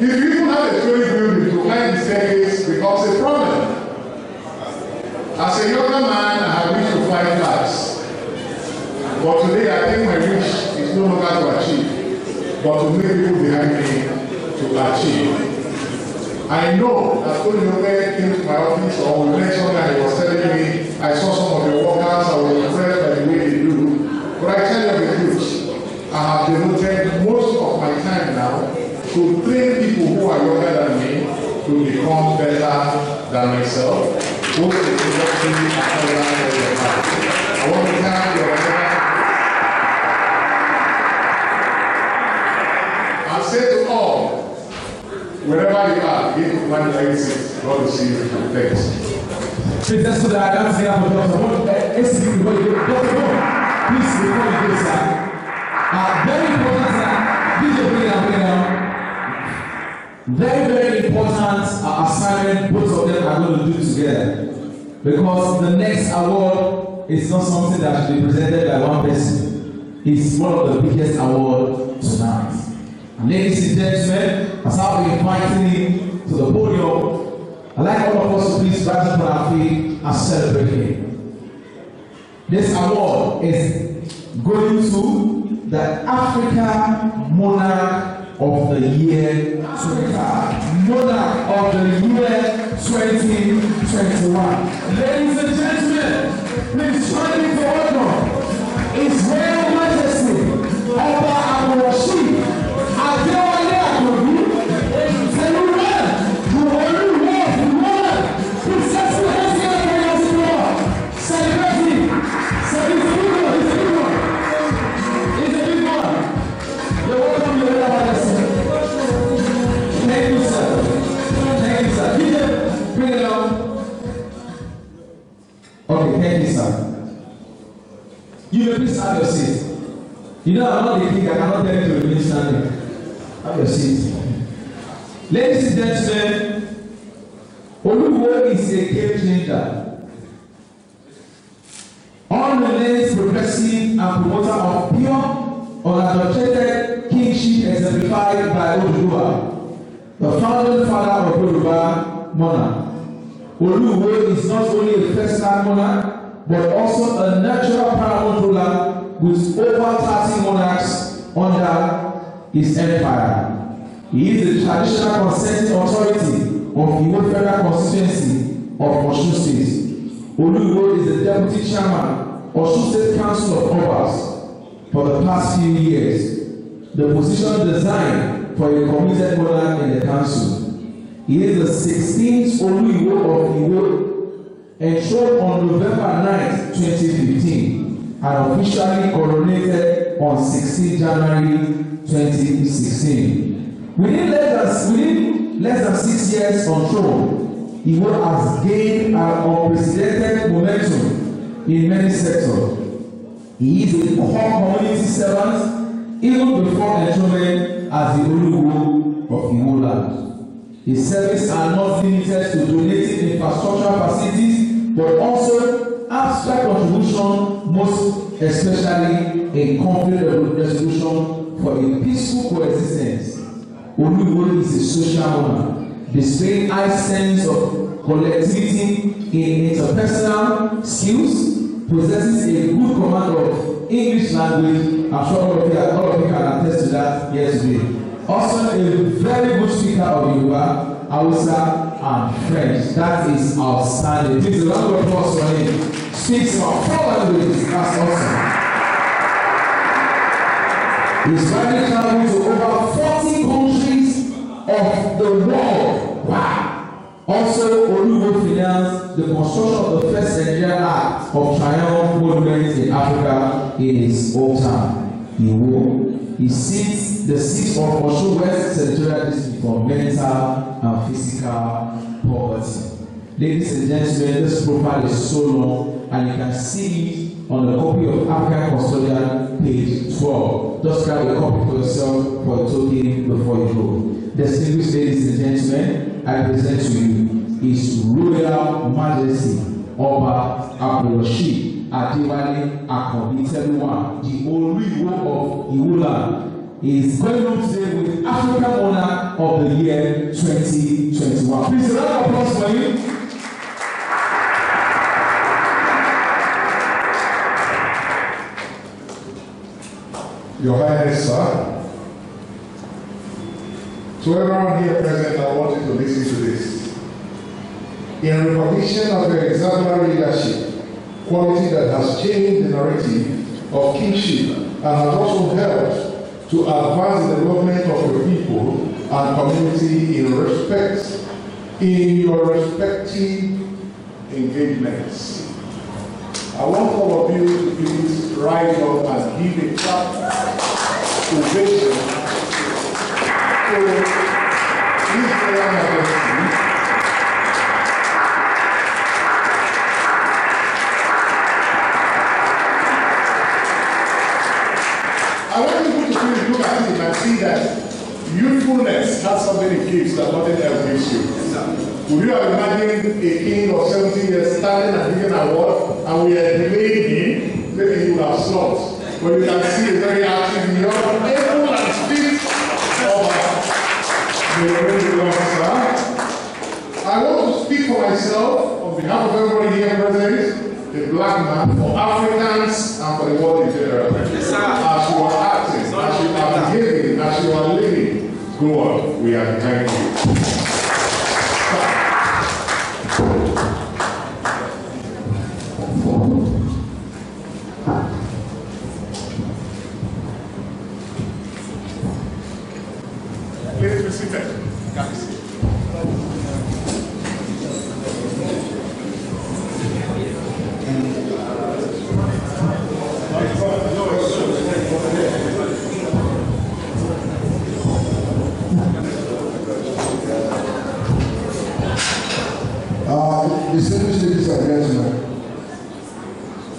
If you even have a 20 building to climb the staircase becomes a problem. As a younger man, I have wished to fly flags. But today, I think my wish is no longer to achieve, but to make people behind me to achieve. I know that when Yobe came to my office or we met somebody and he was telling me, I saw some of your workers, I was impressed by the way they do. But I tell you the truth, I have devoted most of my time now to train people who are younger than me to become better than myself. Both in the industry and online your life. I want to thank you and say to all, wherever you are, give to one exit. God will see you. Thanks. Please, that's what I am saying for Dr. Excuse me, please, before you go, sir. Very important, sir. Please bring it down. Very, very important assignment both of them are going to do together. Because the next award is not something that should be presented by one person. It's one of the biggest awards tonight. And ladies and gentlemen, as I'll be inviting him to the podium, I'd like all of us to please rise up on our feet and celebrate him. This award is going to the Africa Monarch of the Year 2021. Monarch of the Year 2021. Ladies and gentlemen, please join me for welcome His Royal Majesty Okay, thank you, sir. You may please have your seat. You know, I'm not the king, I cannot tell you to remain standing. Have your seat. Ladies and gentlemen, Oluwo is a game changer. All remains progressive and promoter of pure, unadulterated kingship exemplified by Oduduwa, the founding father of Yoruba monarch. Oluwo is not only a first-class monarch, but also a natural paramount ruler with over 30 monarchs under his empire. He is the traditional consenting authority of Iwo Federal Constituency of Osun State. Oluwo is the deputy chairman of Osun State Council of Obas for the past few years. The position designed for a committed monarch in the council. He is the 16th Oluwo of Iwo, enthroned on November 9, 2015, and officially coronated on 16 January 2016. Within less than 6 years on throne, Iwo has gained an unprecedented momentum in many sectors. He is a core community servant even before enthronement as the Oluwo of Iwo land. His services are not limited to donating infrastructural facilities, but also abstract contribution, most especially in conflict resolution for a peaceful coexistence. Oluwo is a social monarch, displaying high sense of collectivity in interpersonal skills, possesses a good command of English language. I'm sure all of you can attest to that here today. Also a very good speaker of Yoruba, Hausa, and French. That is outstanding. Please a round of applause for him. Speaks about 4 languages. That's awesome. He's widely traveled to over 40 countries of the world. Wow. Also, Oluwo financed the construction of the first Nigerian Act of Triumph Monument in Africa in his hometown, Iwo. He sees the seat of Osun West Senatorial District for mental and physical poverty. Ladies and gentlemen, this profile is so long, and you can see it on the copy of African Custodian, page 12. Just grab a copy for yourself for a token before you go. Distinguished ladies and gentlemen, I present to you His Royal Majesty Oba Abdulrasheed Adewale Akanbi Teluwa, the Oluwo of Iwo land, is going on today with African Monarch of the Year 2021. Please a round of applause for you. Your Highness, sir, to everyone here present, I want you to listen to this. In recognition of your exemplary leadership, quality that has changed the narrative of kingship and has also helped to advance the development of your people and community in your respective engagements. I want all of you to please rise up and give a clap ovation to His Royal Majesty. I want people to please look at it and see that youthfulness has so many gifts that nothing else gives you. Would you have imagined a king of 70 years standing and giving an award, and we are delaying him, maybe he would have slumped. But you can see a very active young, able and fit officer. I want to speak for myself, on behalf of everybody here present, the black man, for Africans and for the world in general. As you are acting, as you are behaving, as you are living, go on, we are behind you. Please be seated.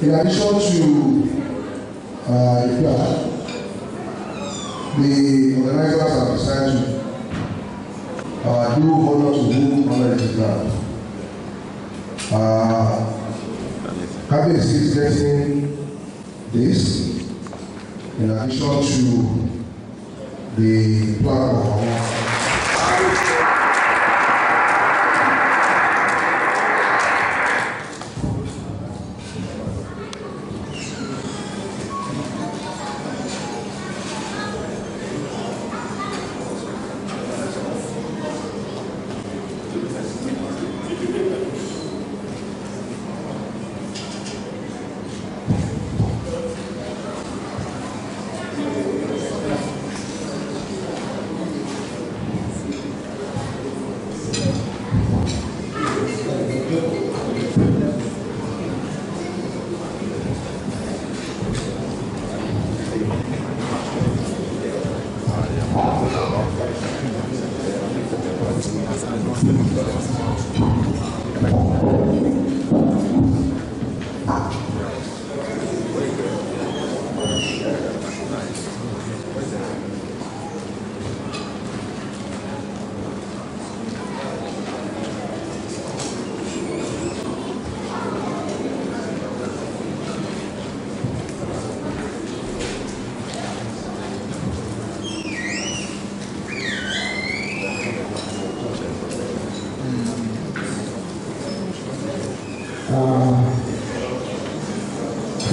In addition to the plan, the organizers have decided to do honor to whom honor is due. Kabiyesi is getting this in addition to the plan of our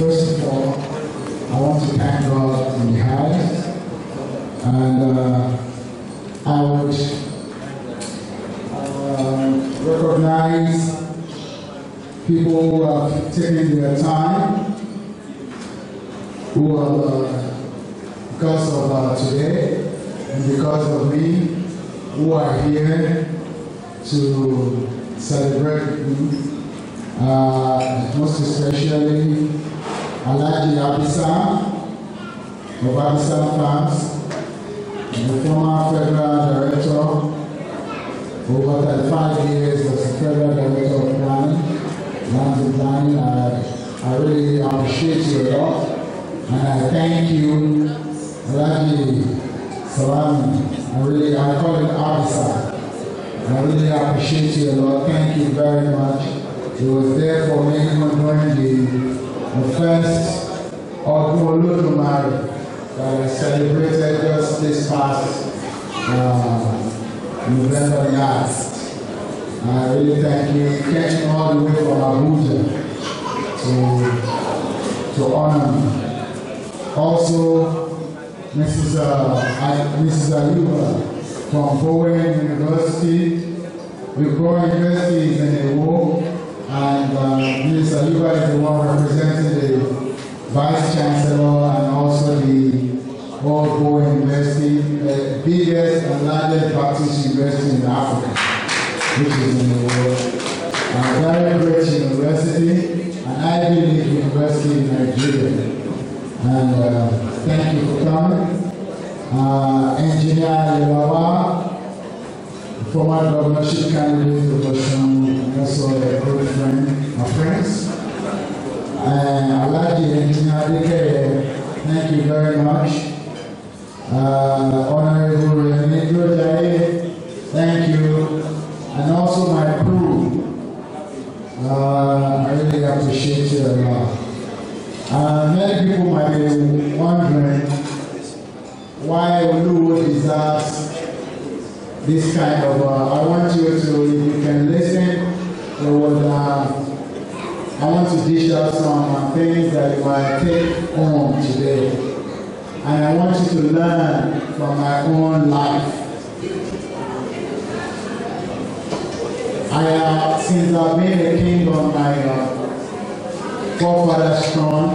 first of all, I want to thank God in the highest, and I would recognize people who have taken their time, who have, because of today, and because of me, who are here to celebrate me. Most especially Alhaji Abisa of Abisa Farms, the former federal director, over 35 years as federal director of planning, land and planning. I really appreciate you a lot, and I thank you, Alhaji Salami. I call it Abisa. I really appreciate you a lot. Thank you very much. It was there for me during the first Olodumare that I celebrated just this past November last. I really thank you. Came all the way from Abuja to honor me. Also, Mrs. Ayuba from Bowen University. Bowen University is in a war. And Ms. Ayuba is the one representing the Vice Chancellor and also the Old Bowen University, the biggest and largest Baptist university in Africa, which is in the world. A very great university, an Ivy League university in Nigeria. And thank you for coming. Engineer Yelawa, former governorship candidate of Osun, also a good friend, my friends. Alhaji Engineer Adekeye, thank you very much. Honorable Renegro Jaye, thank you. And also my crew, I really appreciate you a lot. Many people might be wondering why Oluwo deserves this kind of, I want you to, if you can listen, I want to dish out some things that you might take home today. And I want you to learn from my own life. Since I've been a king on my forefather's throne,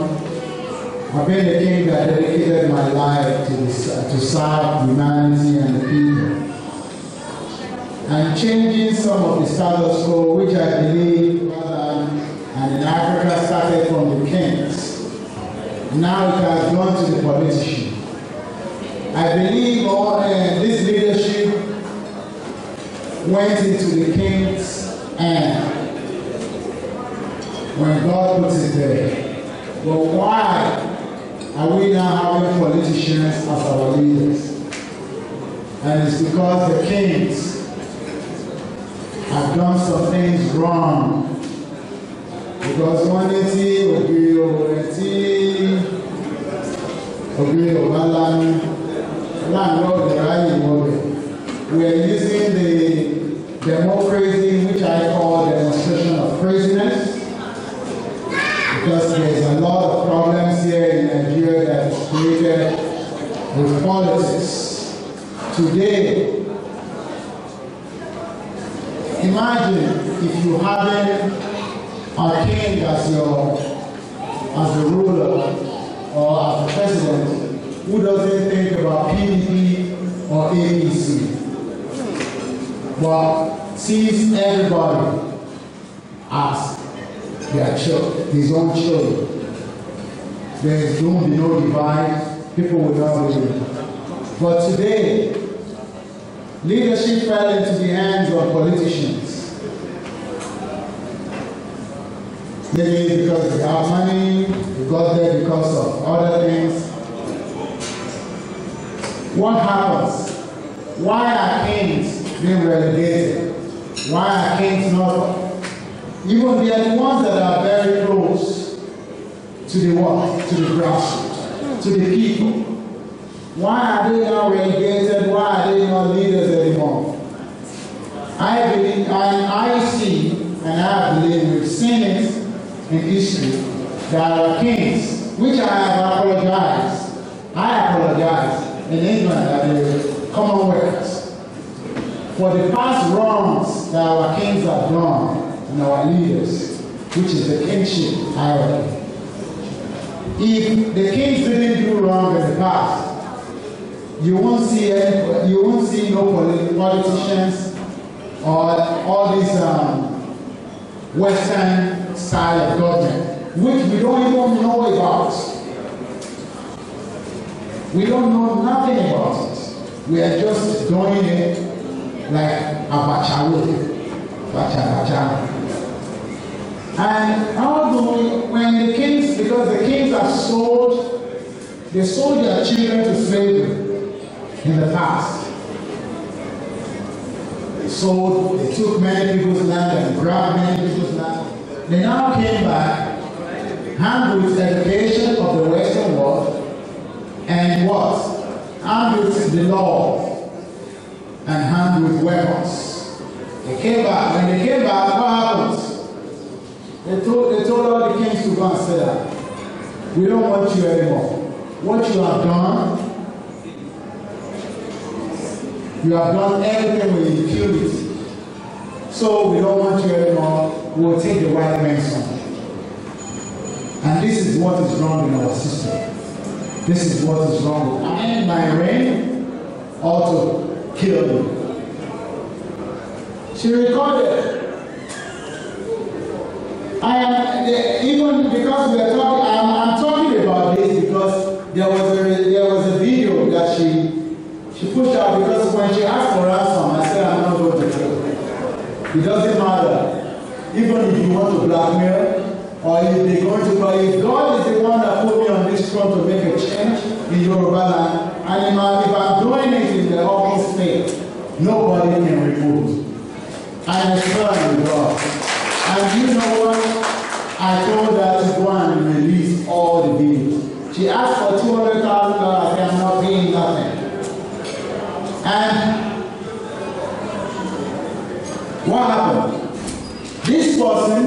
I've been a king that dedicated my life to serve humanity and the people. And changing some of the status quo, which I believe and in Africa started from the kings. Now it has gone to the politician. I believe all this leadership went into the king's hand when God put it there. But why are we now having politicians as our leaders? And it's because the kings have done some things wrong. Because one day, we are using the democracy, which I call demonstration of craziness, because there's a lot of problems here in Nigeria that is created with politics. Today, imagine if you having a king as the ruler or as the president who doesn't think about PDP or APC, but sees everybody as their children, his own children. There is going to be no divide, people will not believe. But today, leadership fell into the hands of politicians. Maybe because they have money, they got there because of other things. What happens? Why are kings being relegated? Why are kings not? Even they are the ones that are very close to the what? To the grassroots, to the people. Why are they not relegated? Why are they not leaders anymore? I believe, I see, and I believe we've seen it in history, there are kings, which I have apologized. I apologize in England at the Commonwealth for the past wrongs that our kings have done and our leaders, which is the kingship hierarchy. If the kings didn't do wrong in the past, you won't see no politicians or all these Western style of government, which we don't even know about. We don't know nothing about it. We are just doing it like Abacha would. Abacha. And how do we, when the kings, because the kings are sold, they sold their children to slavery in the past. They took many people's land and grabbed many people's land. They now came back, armed with education of the Western world, and what? Armed with the law, and armed with weapons. They came back. When they came back, what happened? They told all the kings to go and sit down. We don't want you anymore. What you have done everything with impunity. So we don't want you anymore. We'll take the white man's son. And this is what is wrong in our system. This is what is wrong. I end my reign or to kill you. She recorded. Even because we are talking, I'm talking about this because there was a video that she pushed out, because when she asked for ransom, I said I'm not going to kill her. It doesn't matter. Even if you want to blackmail, or if they're going to, but if God is the one that put me on this throne to make a change in Yoruba land, and if I'm doing it in the open state, nobody can remove it. I am firm with God. And you know what? I told her to go and release all the videos. She asked for $200,000, I said I'm not paying nothing. And what happened? This person,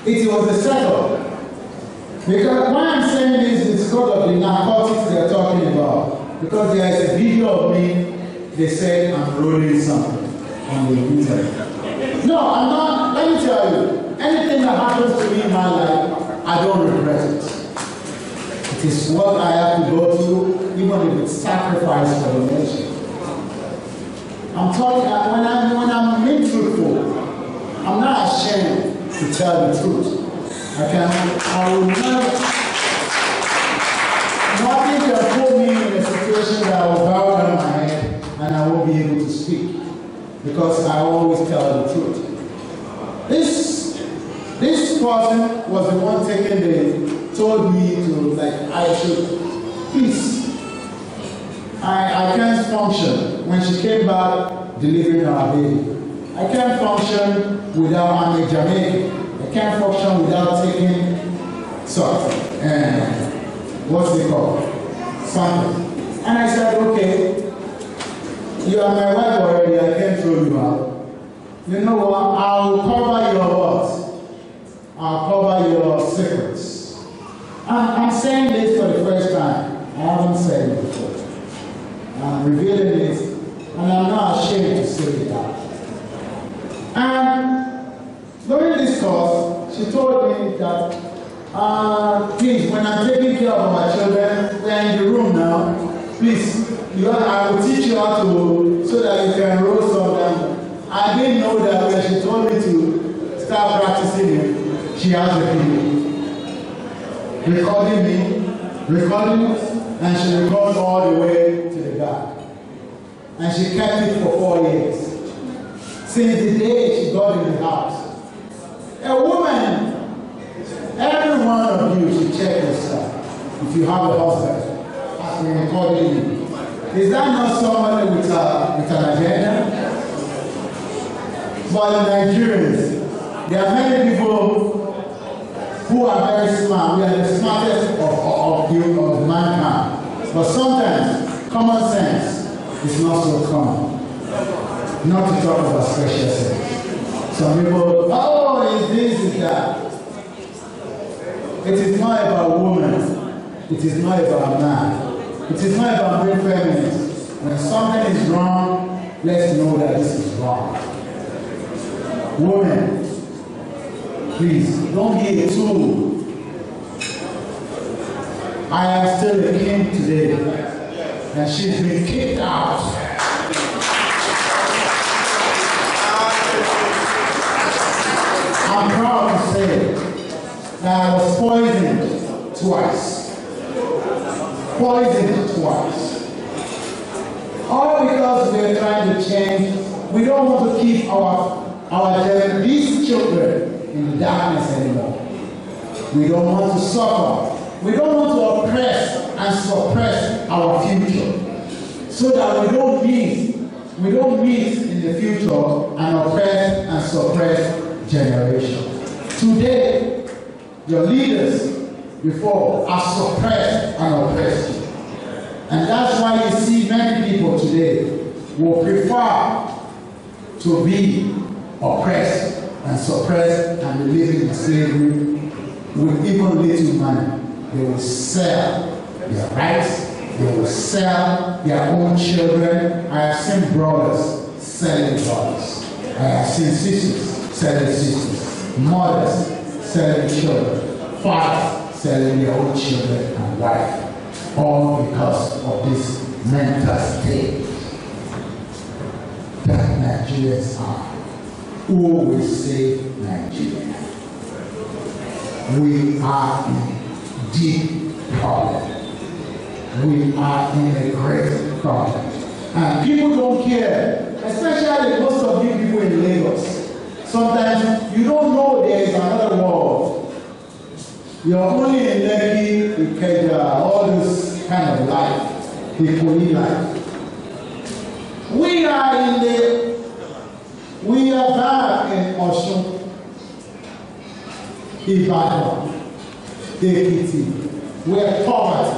it was a setup. Because why I'm saying this is because of the narcotics they're talking about. Because there is a video of me, they said I'm rolling something on the internet. No, I'm not. Let me tell you, anything that happens to me in my life, I don't regret it. It is what I have to go through, even if it's sacrifice for the nation. I'm talking, when I'm being truthful, I'm not ashamed to tell the truth. I will never, nothing can put me in a situation that I will bow down my head and I won't be able to speak. Because I always tell the truth. This person was the one told me to, like, I should, please, I can't function. When she came back delivering our baby, I can't function without, I'm a Jamaican. I can't function without taking what's it called? Something. And I said, okay, you are my wife already, I can't throw you out. You know what? I'll cover your what? I'll cover your secrets. I'm saying this for the first time. I haven't said it before. I'm revealing it, and I'm not ashamed to say it out. And during this course, she told me that, please, when I'm taking care of my children, we're in the room now. Please, I will teach you how to, so that you can roast on them. I didn't know that when she told me to start practicing it, she has a video. Recording me, and she recorded all the way to the back. And she kept it for 4 years. Since the day she got in the house. A woman, every one of you should check yourself. If you have a husband, as we recording you. Is that not somebody with an agenda? But the Nigerians, there are many people who are very smart. We are the smartest of mankind. But sometimes, common sense is not so common. Not to talk about special sense. Some people, oh, is this, is that. It is not about women. It is not about man. It is not about being feminist. When something is wrong, let's know that this is wrong. Women, please, don't be a tool. I am still a king today, and she's been kicked out. I'm proud to say that I was poisoned twice. Poisoned twice. All because we are trying to change. We don't want to keep these children in the darkness anymore. We don't want to suffer. We don't want to oppress and suppress our future, so that we don't meet in the future an oppressed and suppressed generation. Today, your leaders before are suppressed and oppressed you. And that's why you see many people today will prefer to be oppressed and suppressed and be living in slavery with even little money. They will sell their rights, they will sell their own children. I have seen brothers selling brothers. I have seen sisters selling sisters, mothers selling children, fathers selling their own children and wife, all because of this mental state that Nigerians are. Who will save Nigeria? We are in deep problem. We are in a great problem. And people don't care, especially most of you people in Lagos. Sometimes you don't know there is another world. You're only in Lekki, Ikeja, all this kind of life, the Ikoli life. We are back in Osun, Ibadan, Ekiti, where poverty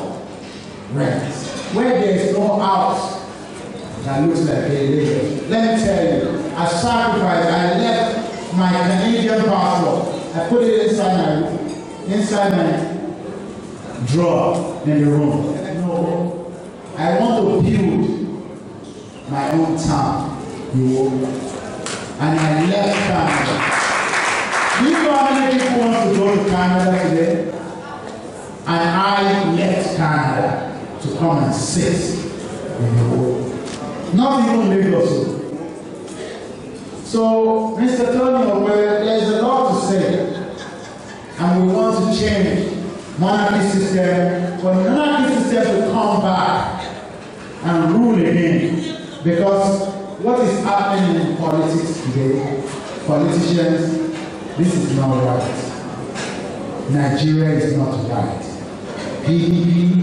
reigns, where there is no house that looks like a Lagos. Let me tell you, I sacrificed, I left my Canadian passport, I put it inside my drawer in the room. No, I want to build my own town, and I left Canada. Do you know how many people want to go to Canada today? And I left Canada to come and sit in the world. Not even Lagos. So, Mr. Tony, there is a lot to say. And we want to change monarchy system, for the monarchy system to come back and rule again. Because what is happening in politics today, politicians, this is not right. Nigeria is not right. PDP,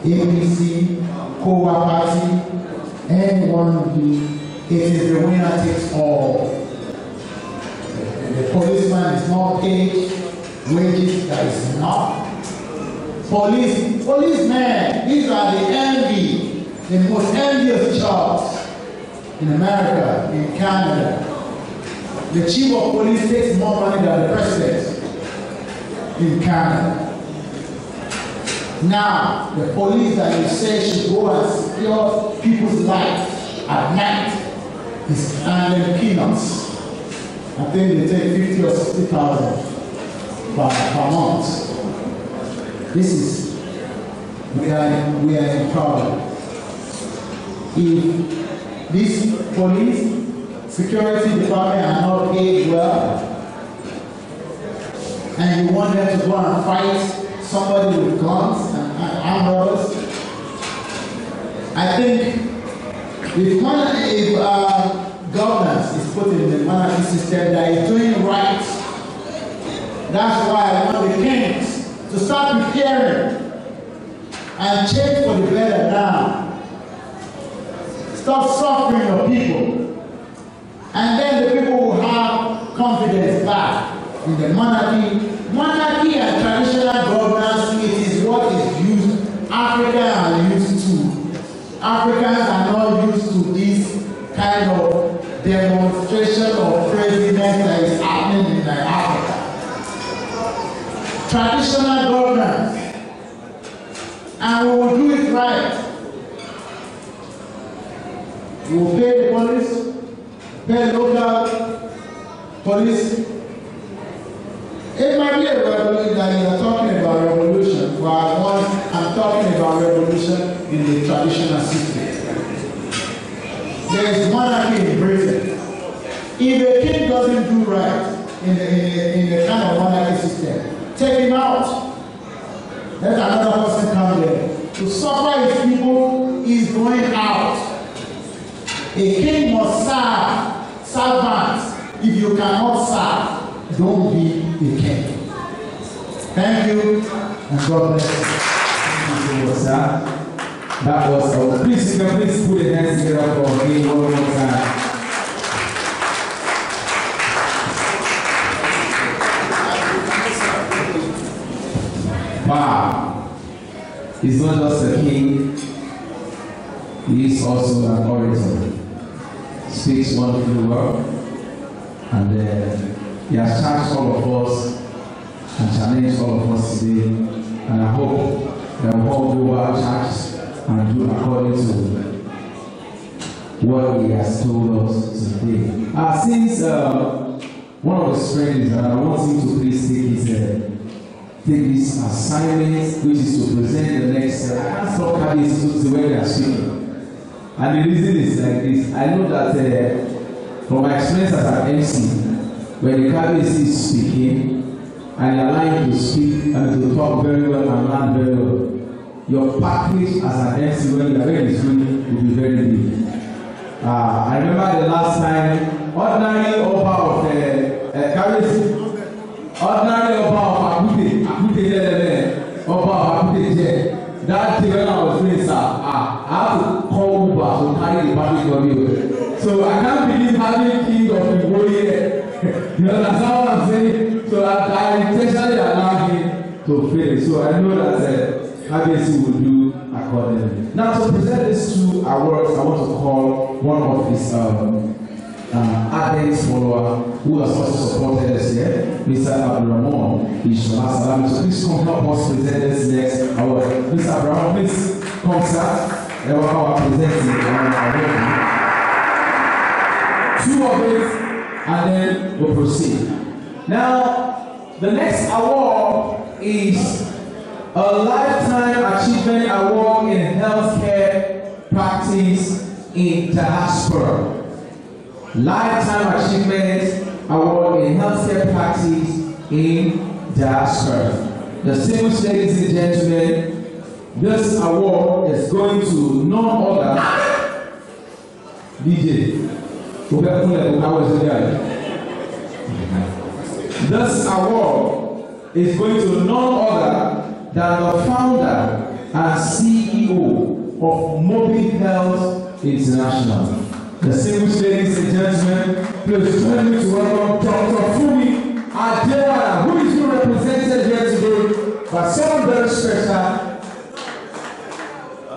APC, COA party, any one of you, it is the winner takes all. The policeman is not paid wages, that is not. Policemen, these are the envy, the most envious jobs in America, in Canada. The chief of police takes more money than the president in Canada. Now, the police that you say should go and secure people's lives at night is earning peanuts. I think they take 50 or 60,000 per month. This is, we are in problem. If this police, security department are not paid well, and you want them to go and fight somebody with guns and armed robbers, I think if governance is put in the monarchy system that is doing right, that's why I want the kings to start preparing and change for the better now. Stop suffering your people, and then the people will have confidence back in the monarchy. Monarchy and traditional governance, it is what is used, Africans are used to. Africans are not used to this kind of demonstration of craziness that is happening in Africa. Traditional governance, and we will do it right. We will pay the police, pay local police. It might be a revolution that you are talking about revolution, but once I'm talking about revolution in the traditional system. There is monarchy in Britain. If a king doesn't do right in the kind of monarchy system, take him out. Let another person come there. To suffer his people is going out. A king must serve servants. If you cannot serve, don't be a king. Thank you, and God bless you. Thank you, sir. That was all. Please, you can please put your hands together for me one more time. Wow. He's not just a king, he is also an orator. Speaks wonderfully well, and he has charged all of us and challenged all of us today. And I hope that we all do our church and do according to what he has told us today. Since one of his friends, I want him to please take this assignment, which is to present the next. I can't stop having to the way they are speaking. And the reason is like this. I know that from my experience as an MC, when the KBC is speaking and you allow him to speak and to talk very well and learn very well, your package as an MC when you are very doing will be very big. I remember the last time, ordinary Oba of KBC, ordinary Oba of Akute Oba of Akute. That day when I was doing sir, I had to call Uber to carry the package for me. So I can't believe having king of the whole year. You understand what I'm saying? So I intentionally allowed him to fail. So I know that KBC will do accordingly. Now to present these two awards, I want to call one of his ardent follower who has also supported us here, Mr. Abdulrahman Ishola Salami. So please come help us present this next award. Mr. Abdulrahman, please come sir. And we're now presenting award. Two of it, and then we'll proceed. Now, the next award is a Lifetime Achievement Award in Healthcare Practice in Diaspora. Lifetime Achievement Award in Healthcare Practice in Diaspora. Distinguished ladies and gentlemen, this award is going to none other DJ. This award is going to none other than the founder and CEO of Mobile Health International. The distinguished ladies and gentlemen, please join me to welcome Dr. Fumi Adewale, who is being represented here today by someone very special.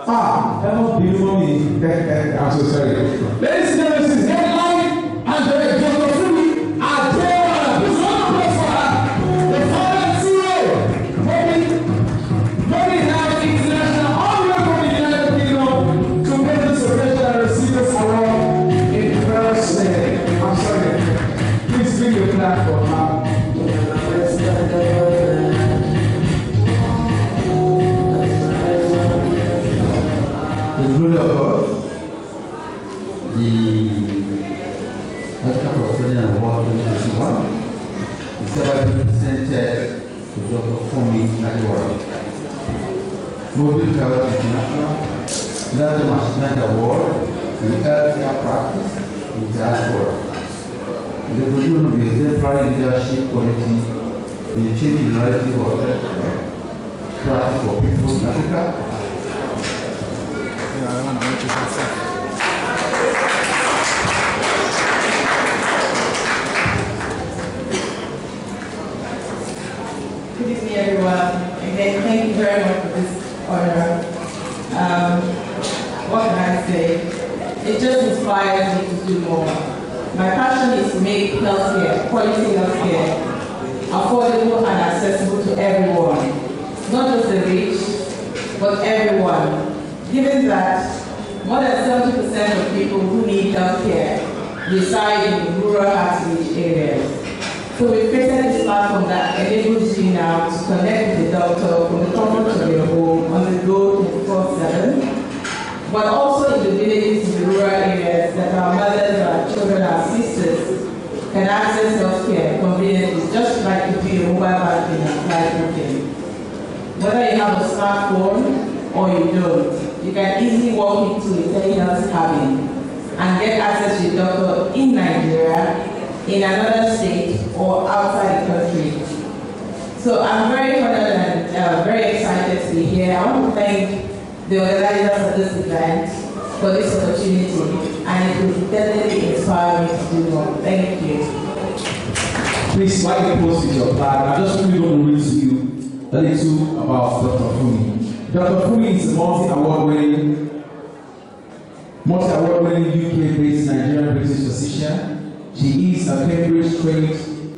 That must be the mommy. I'm so sorry. Ladies and gentlemen, this is headline and Dr. Fumi Adewale. Please round of applause for her. The founder and CEO, Mobile Health International, all the way from the United Kingdom to make this occasion and receive this award in person. I'm sorry. Please bring your flag for her. The glory of God, the African President Award 2021 is ever presented to Dr. Fumi Adewale. Mobile Health International, National Award in healthcare practice in diaspora. The production of the exemplary leadership quality in changing the narrative of healthcare practice for people in Africa. Good evening, everyone. Again, thank you very much for this honor. What can I say? It just inspires me to do more. My passion is to make healthcare, quality healthcare, affordable and accessible to everyone, not just the rich, but everyone. Given that more than 70% of people who need healthcare reside in rural hard-to-reach areas. So we created this platform that enables you now to connect with the doctor from the comfort of your home on the go 24/7, but also in the villages in the rural areas that our mothers, our children, our sisters can access healthcare conveniently, just like you do your mobile banking and flight booking. Whether you have a smartphone or you don't, you can easily walk into a telehealth cabin and get access to a doctor in Nigeria, in another state, or outside the country. So I'm very honored and very excited to be here. I want to thank the organizers of this event for this opportunity, and it will definitely inspire me to do more. Thank you. Please, while you post with your flag, I just really want to read to you a little about Dr. Fumi. Dr. Fumi is a multi-award-winning UK-based Nigerian British physician. She is a Cambridge-trained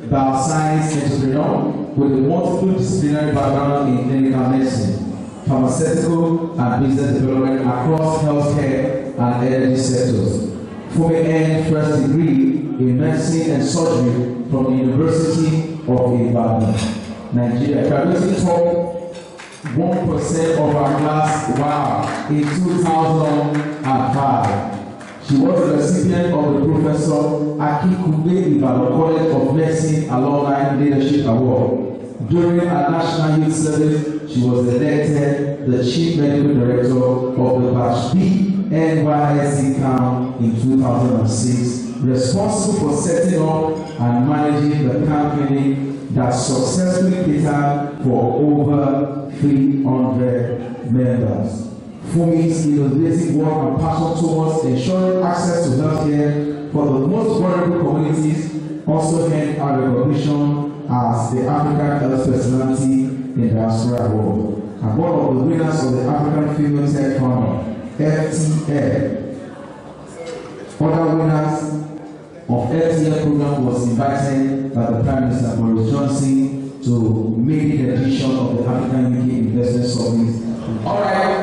bioscience entrepreneur with a multidisciplinary background in clinical medicine, pharmaceutical and business development across healthcare and energy sectors. Fumi earned first degree in medicine and surgery from the University of Ibadan, Nigeria. Graduating top 1% of our class, in 2005. She was the recipient of the Professor Akikugbe Ibadan College of Medicine Alumni Leadership Award. During her national youth service, she was elected the Chief Medical Director of the Batch B NYSC camp in 2006, responsible for setting up and managing the camp clinic that successfully catered for over 300 members. Fumi's innovative work and passion towards ensuring access to healthcare for the most vulnerable communities also earned her recognition as the African Health Personality in the Diaspora Award, and one of the winners of the African Female Tech Founder, FTL. Other winners of FTL program was invited by the Prime Minister Boris Johnson to maiden edition of the African UK Investment Summit. All right.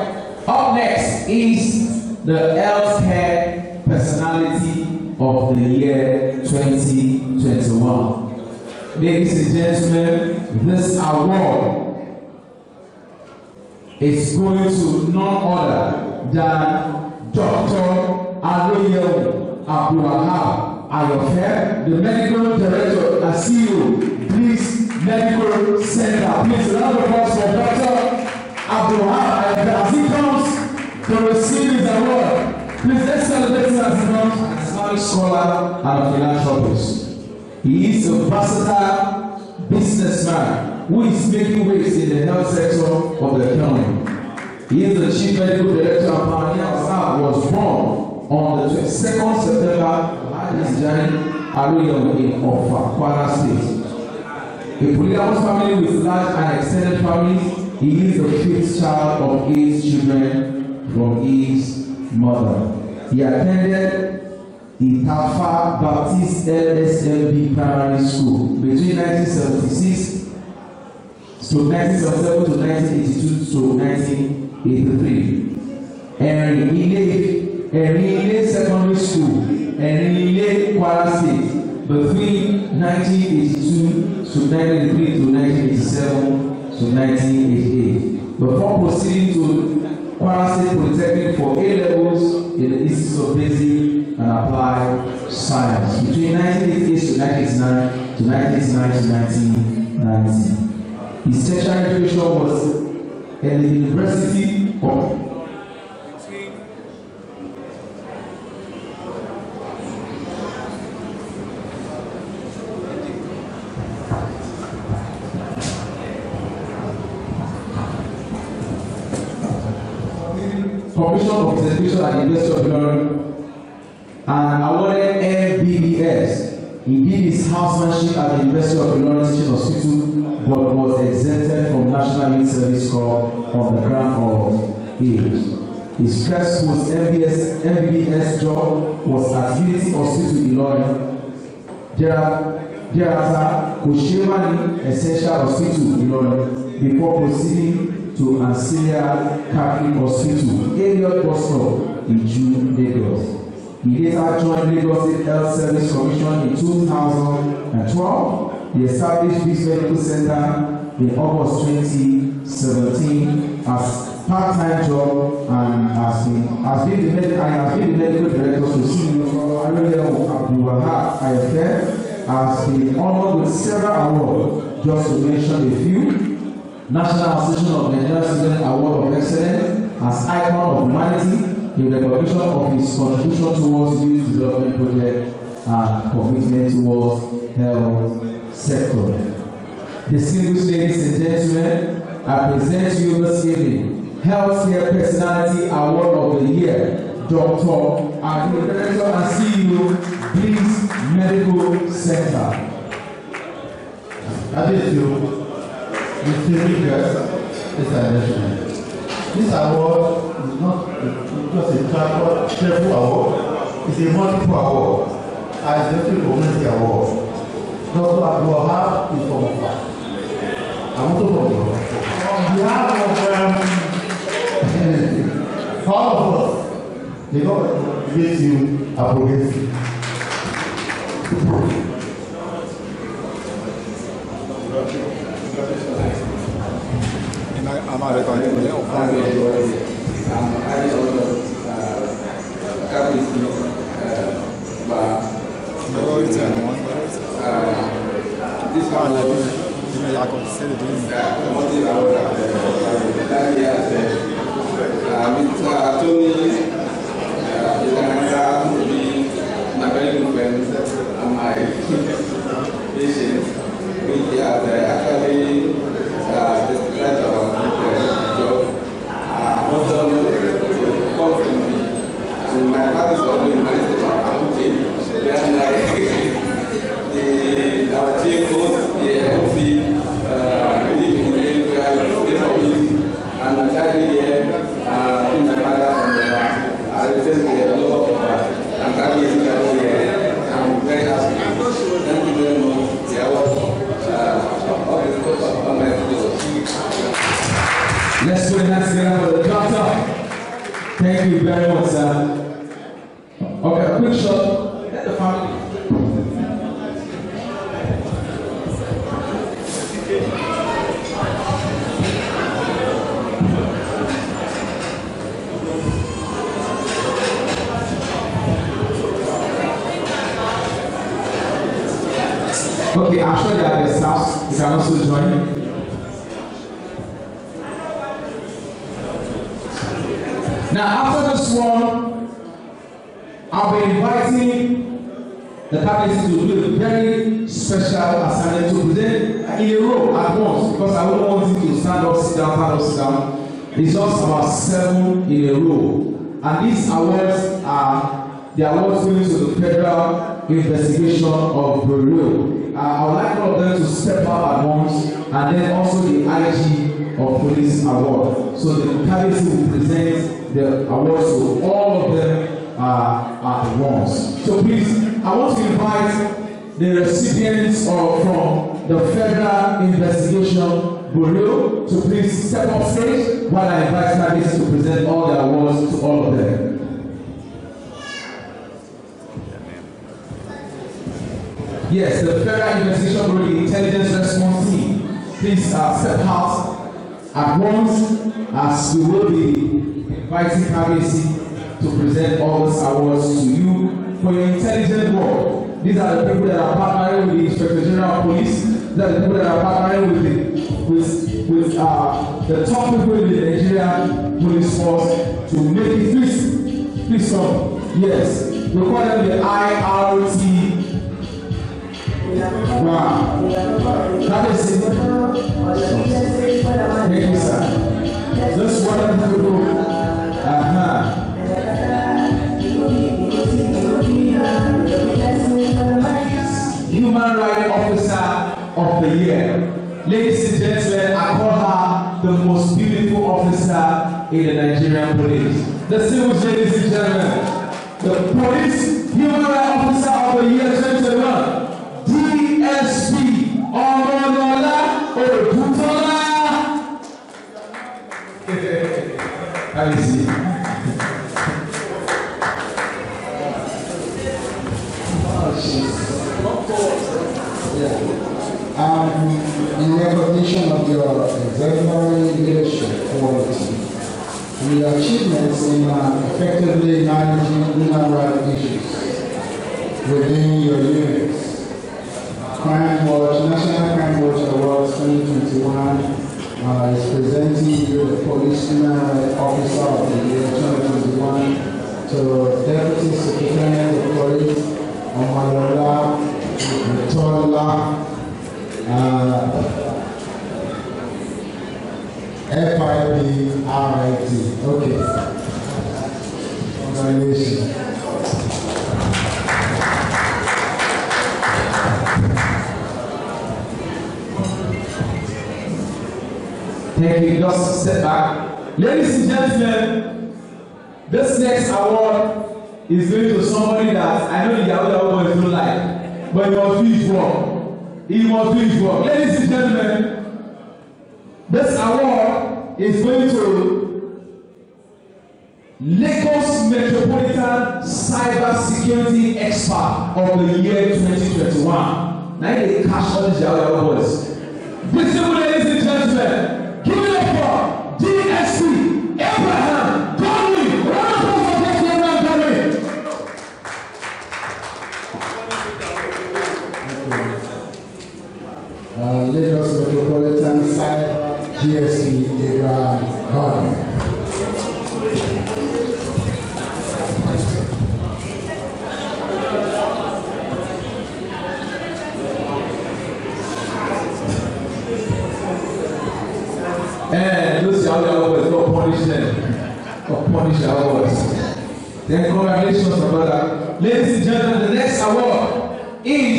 Up next is the Healthcare Personality of the Year 2021. Ladies and gentlemen, this award is going to none other than Dr. Aloyel Abdulwahab Ayofe, the Medical Director and CEO, Bliss Medical Center. Please, a round of applause for Dr. Abdulwahab Ayofe as he comes to receive his award. Please, let's celebrate him as he comes, an Islamic scholar and a philanthropist. He is a versatile businessman who is making waves in the health sector of the economy. He is the Chief Medical Director and Pioneer was born on the 22nd September this journey Aroyo in Ofa, Kwara State. A polygamous family with large and extended families, he is the fifth child of 8 children from his mother. He attended the Tafa Baptist LSMB Primary School between 1976 to 1977 to 1982 to 1983. Erinle Secondary School, Erinle, Kwara State, between 1982 to 1983 to 1987 to 1988. Before proceeding to Kwara State Polytechnic for A-levels in the Institute of Basic and Applied Science between 1988 to 1989 to 1989 to 1990. His tertiary education was at the University of Commission of Execution at the University of Ilorin and awarded MBBS. He did his housemanship at the University of Ilorin Teaching Hospital, but was exempted from National Youth Service Corps on the ground of age. His first post MBBS job was at Unity Hospital Ilorin. Thereafter, Koshemani Essential Hospital Ilorin before proceeding to Ansilia Catholic Hospital, Elliot Boston in June, Lagos. He later joined Lagos State Health Service Commission in 2012. He established this medical center in August 2017 as part-time job and has been the medical director to Senior Ariel Abdulwahab IFF, has been honored with several awards, just to mention a few. National Association of Nigerian Students Award of Excellence as Icon of Humanity in recognition of his contribution towards youth development project and commitment towards health sector. Distinguished ladies and gentlemen, I present to you this evening Healthcare Personality Award of the Year, Dr. and Director and CEO, Bliss Medical Center. That is you. This award is not just a careful award, it's a multiple award, as the community award. Dr. Abdulwahab is from Ofa. I'm also from Ofa. On behalf of all of us, the God gives you approbation. I'm out of time. This one, I consider doing my very good friends and my patients, we are actually described our job. Most of them come from me. And my father is always managed to our team goes the MC, and I'm actually here in my father I recently a lot of I'm happy here. I'm very happy. Thank you very much. The award Let's put a hands together for the doctor. Thank you very much, sir. Okay, a quick shot. Let the family. Okay, I'm sure there are the staffs. You can also join. Now, after this one, I'll be inviting the cabinet will do a very special assignment to present in a row at once, because I wouldn't want you to stand up, sit down, stand up, sit down. It's just about 7 in a row. And these awards are the awards going to the Federal Investigation of Bureau. I would like all of them to step out at once, and then also the IG of Police Award. So the cabinet will present the awards to all of them at once. So please, I want to invite the recipients from the Federal Investigation Bureau to please step off stage while I invite cabinet to present all the awards to all of them. Yes, the Federal Investigation Bureau, the Intelligence Response Team, please step out at once, as we will be inviting KBC to present all these awards to you for your intelligent work. These are the people that are partnering with the Inspector General of Police. These are the people that are partnering with the top people in the Nigerian police force to make it. Please come. Yes, we call them the IRT. Wow. That is it. Thank you, sir. Just one of the people. Human Rights Officer of the Year. Ladies and gentlemen, I call her the most beautiful officer in the Nigerian police. Distinguished ladies and gentlemen, the Police Human Rights Officer of the Year 2021, DSP Omolola Odutola. How is he? In recognition of your exemplary leadership quality and your achievements in effectively managing human rights issues within your units, Crime Watch, National Crime Watch Awards 2021 is presenting you the Police Human Rights Officer of the Year 2021 to Deputy Secretary of Police Omolola Odutola. FIBRIT. Okay. Congratulations. Thank you. Just step back. Ladies and gentlemen, this next award is going to somebody that I know the other boys don't like, but he must do his work. He must do his work. Ladies and gentlemen, this award is going to Lagos Metropolitan Cyber Security Expert of the Year 2021. Now they cash all these other boys. Distinguished ladies and gentlemen, give it up for DSP Abraham Godwin. Round of applause for Abraham Godwin. Lagos Metropolitan Cyber DSP Abraham Godwin. And those other boys don't punish them. Or punish our boys. Then congratulations, my brother. Ladies and gentlemen, the next award is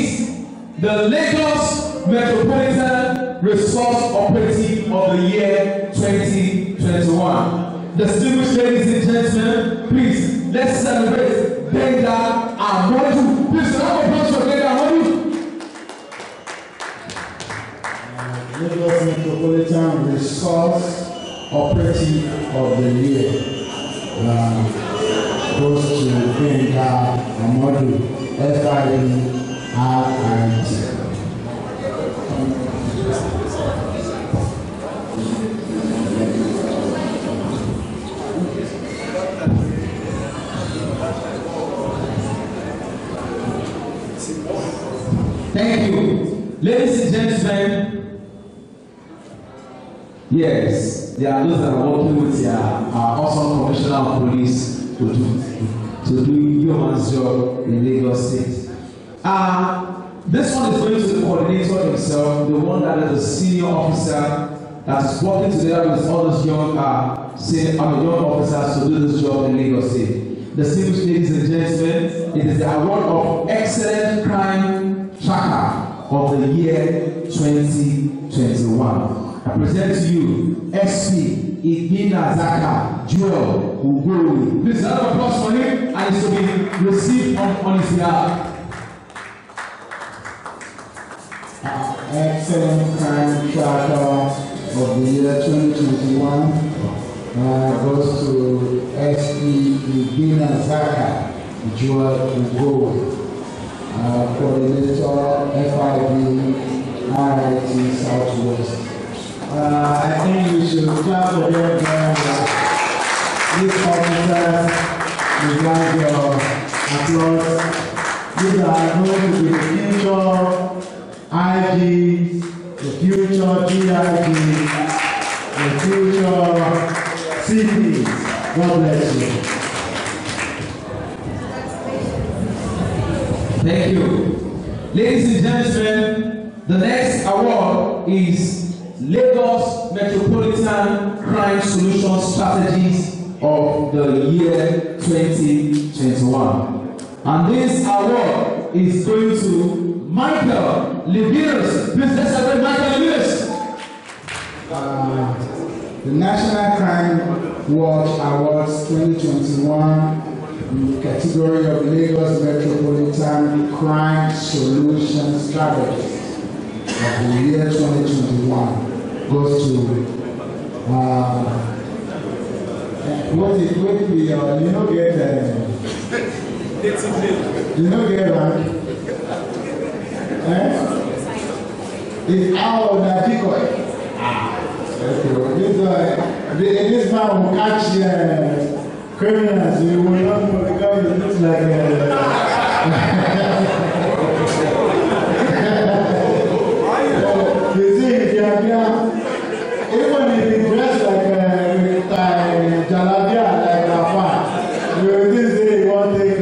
the Lagos Metropolitan Resource Operative of the Year 2021. Distinguished ladies and gentlemen, please, let's celebrate Benga Amodu. Please, round of applause for Benga Amodu. Lagos Metropolitan Resource Operative of the Year goes to Benga Amodu, FIBRIT. Thank you. Ladies and gentlemen, yes, there are those that are working with our awesome Commissioner of Police to do human job in Lagos State. This one is going to the coordinator himself, the one that is a senior officer that is working together with all those young young officers to do this job in Lagos State. The distinguished ladies and gentlemen, it is the award of Excellent Crime Tracker of the year 2021. I present to you SP Igbina Zaka Joel Ugowi. Please, a round of applause for him, and it's to be received on his behalf. Excellent Crime Tracker of the year 2021 goes to SP Igbina Zaka Joel Ugowi, coordinator FIB RIT Southwest. I think we should clap for them. These officers deserve your applause. These are going to be the future IG, the future GIG, the future CPs. God bless you. Thank you. Ladies and gentlemen, the next award is Lagos Metropolitan Crime Solution Strategies of the year 2021. And this award is going to Michael Levinus. Please let's celebrate Michael Levinus. The National Crime Watch Awards 2021 in the category of Lagos Metropolitan Crime Solution Strategies of the year 2021 goes to what is you know get rank. It's out of that decoy. This man will catch criminals. You will not know because it looks like you see, even if he dressed like Jalabia, like Rafa, you will say he won't take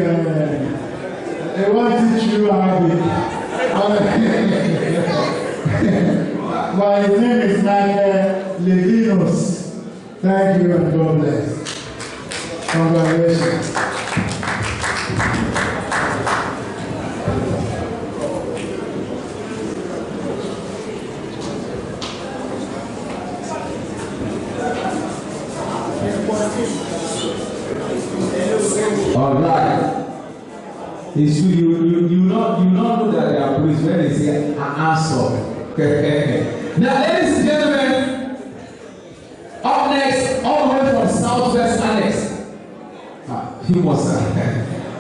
they won't teach you Arabic. But his name is Michael Levinus. Thank you and God bless. Congratulations. All right. It's true. You not know that they are police when they say an answer. Now, ladies and gentlemen, up next, all the way from Southwest Annex. He was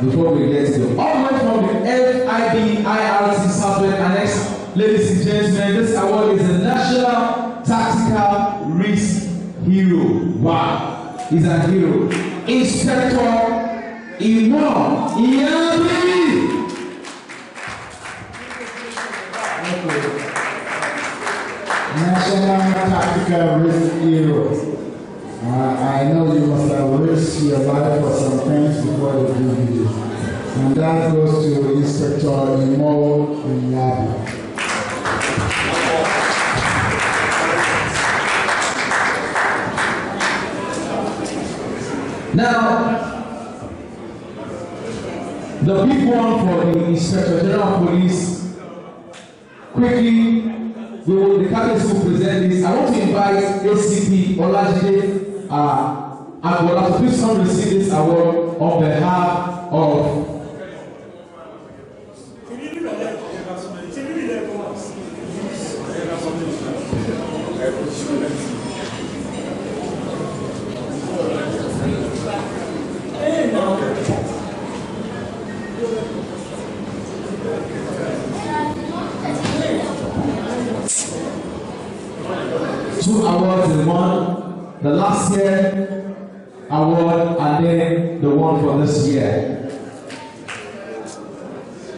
before we get to all the way from the FIB IRT Southwest Annex. Ladies and gentlemen, this award is the National Tactical Risk Hero. Wow, he's a hero. Inspector Imam Iyabi. National Tactical Risk Hero. I know you must have risked your life for some things before you do this. And that goes to Inspector Imam Iyabi. Now, the big one for the Inspector General of Police, quickly, the cabinet will present this. I want to invite ACP Olajide Agbola to please come receive this award on behalf of two awards in one, the last year award and then the one for this year.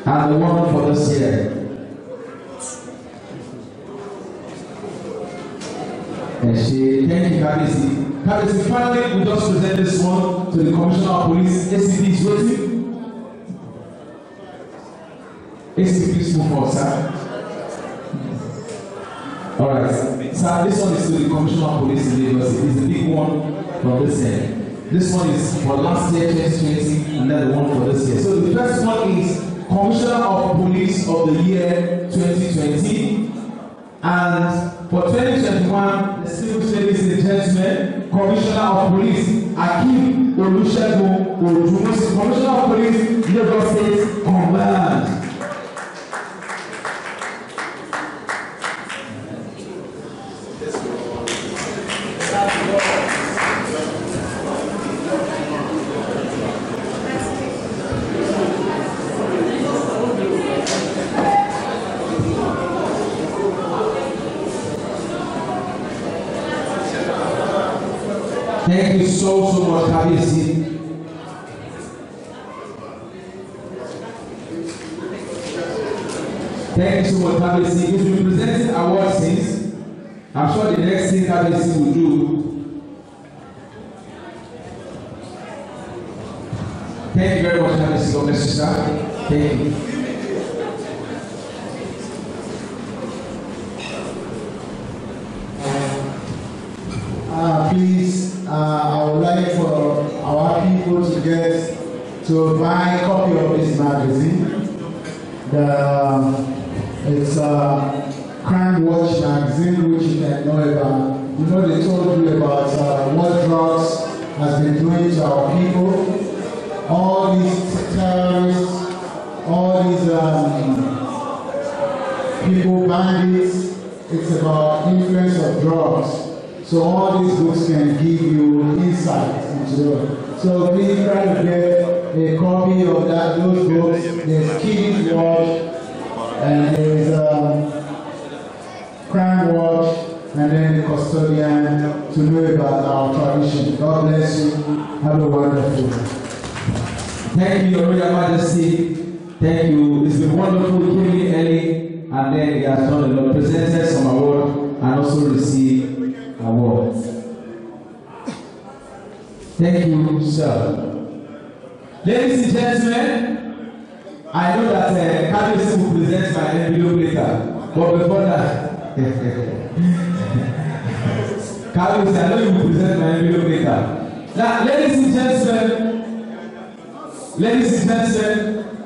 And the one for this year. Thank you, Kabisi. Kabisi, finally, we just present this one to the Commissioner of Police. ACP is waiting. AC, please move forward, sir. All right, sir. This one is to the Commissioner of Police in Lagos. It's a big one from this end. This one is for last year, 2020, and then the one for this year. So the first one is Commissioner of Police of the year 2020, and for 2021, distinguished ladies and gentlemen, Commissioner of Police Akeem Olusegun Odumosi, Commissioner of Police, Lagos State Command. Thank you so much, Kabiyesi. Thank you so much, Kabiyesi. We've been presenting awards since. I'm sure the next thing Kabiyesi will do. Thank you very much, Kabiyesi. God bless you, sir. Thank you. Please, I would like for our people to buy a copy of this magazine. It's a Crime Watch magazine, which you can know about. You know, they told you about what drugs has been doing to our people. All these terrorists, all these people, bandits. It's about influence of drugs. So all these books can give you insight into it. So please try to get a copy of those books. There's Kiddies Watch, and there's Crime Watch, and then the Custodian to know about our tradition. God bless you. Have a wonderful day. Thank you, Your Royal Majesty. Thank you. It's been wonderful. You came in early, and then he has done a lot, presented some award, and also received award. Thank you, sir. Ladies and gentlemen, I know that Kabiyesi will present my envelope later, but before that, Kabiyesi, I know you will present my envelope later. Now, ladies and gentlemen,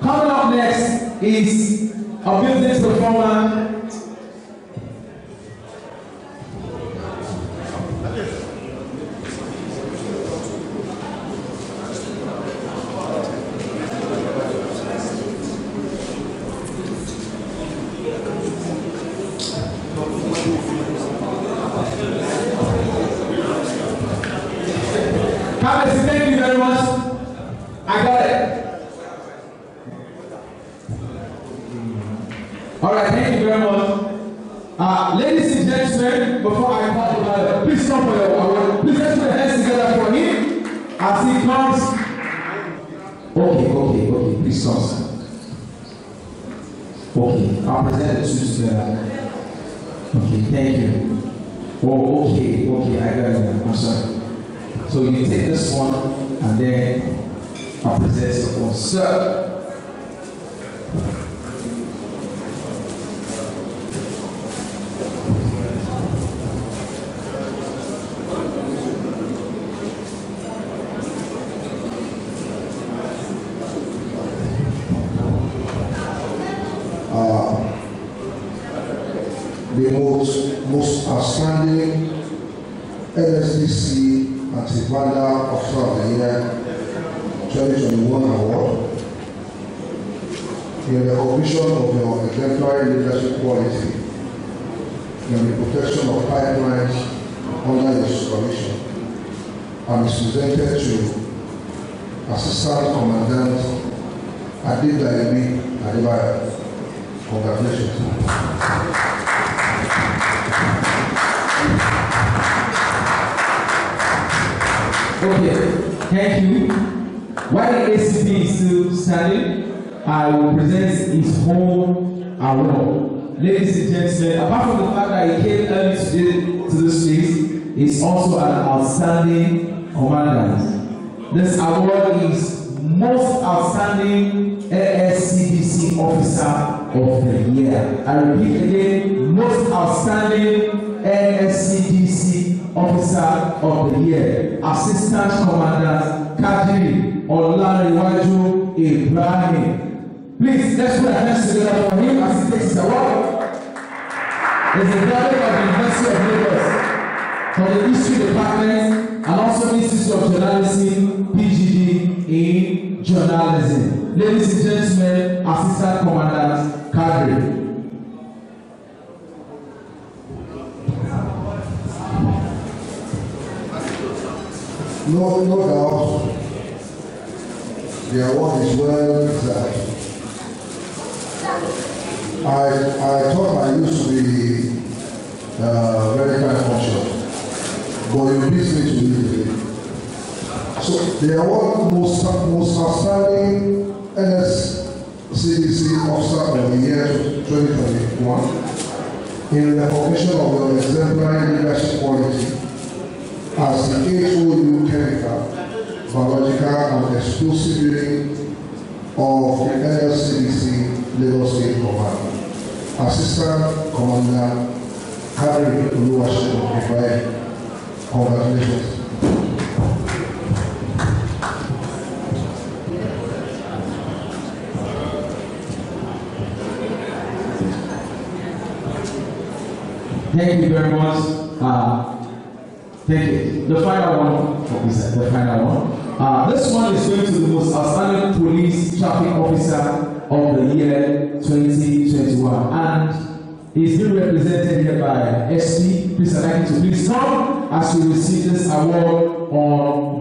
coming up next is a business performer. Thank you very much. I got it. All right, thank you very much. Ladies and gentlemen, before I call the brother, please come for your award. Please let's put your hands together for him as he comes. Okay, please come, sir. Okay, I'll present the two together. Okay, thank you. Oh, okay, I got it. I'm sorry. So you take this one and then I'll present your one. Sir. The most outstanding NSDC Anti-Vandal Officer of the Year 2021 award in recognition of your exemplary leadership quality in the protection of pipelines under your supervision, and is presented to Assistant Commandant Adedayomi Adebayo. Congratulations. Okay, thank you. While the ACP is still standing, I will present his own award. Ladies and gentlemen, apart from the fact that he came early today to this place, he's also an outstanding commandant. This award is Most Outstanding ASCDC Officer of the Year. I repeat again, Most Outstanding NSCDC Officer of the Year, Assistant Commandant Kadiri Olariwaju Ibrahim. Please, let's put our hands together for him as he takes his award. He's a graduate of the University of Lagos from the History Department and also Institute of Journalism, PGD in Journalism. Ladies and gentlemen, Assistant Commandant Kadri. No doubt, the award is well deserved. I thought I used to be very kind of conscious, but you please me to leave today. So the award most outstanding NSCDC Officer of the Year 2021 in recognition of your exemplary leadership quality as the HOU Chemical, Biological and Explosive Unit of the NSCDC Lagos State Command. Assistant Commander Kadri Oluwaseun Ibrahim. Congratulations. Thank you very much. Thank you. The final one, the final one. This one is going to the most outstanding police traffic officer of the year 2021, and he's being represented here by SP. Please, I'd like you to please come as we receive this award on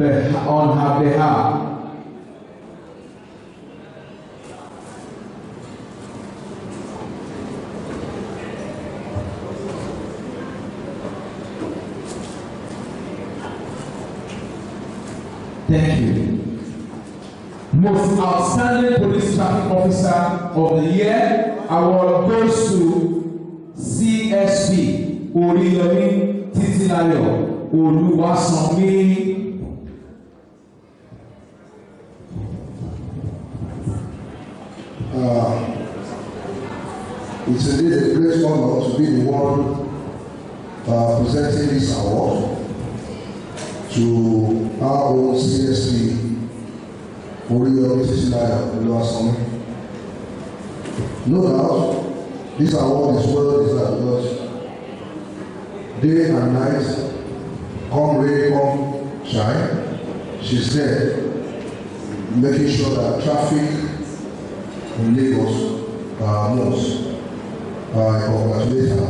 her behalf. Thank you. Most outstanding police traffic officer of the year award goes to CSP Oriyomi Titilayo Oluwasanmi. It's indeed a great honor to be the one presenting this award to our own CSP Oriyomi Titilayo Oluwasanmi. No doubt, this award is well deserved because day and night, come rain, come shine, she's there making sure that traffic in Lagos moves. I congratulate her.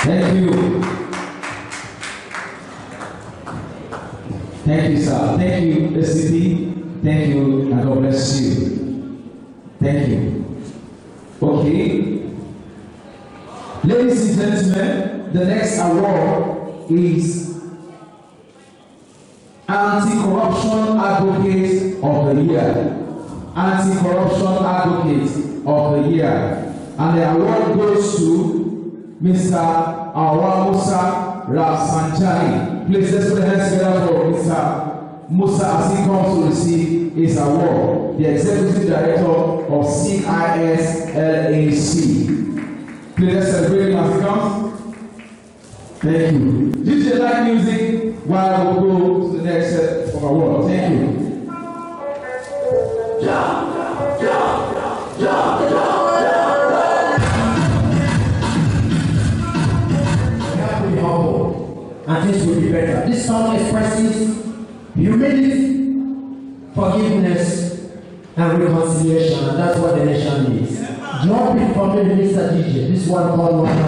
Thank you. Thank you, sir. Thank you, SCP. Thank you, and God bless you. Thank you. Okay. Ladies and gentlemen, the next award is Anti-Corruption Advocate of the Year. Anti-Corruption Advocate of the Year. And the award goes to Mr. Awamusa Rafsanjani. Please let's put the hands together for Mr. Musa as he comes to receive his award, the Executive Director of CIS LAC. Please let's celebrate him as he comes. Thank you. DJ like music while we go to the next set of awards. Thank you. And things will be better. This song expresses humility, forgiveness, and reconciliation, and that's what the nation needs. Drop it for me, Mr. DJ. This one called One.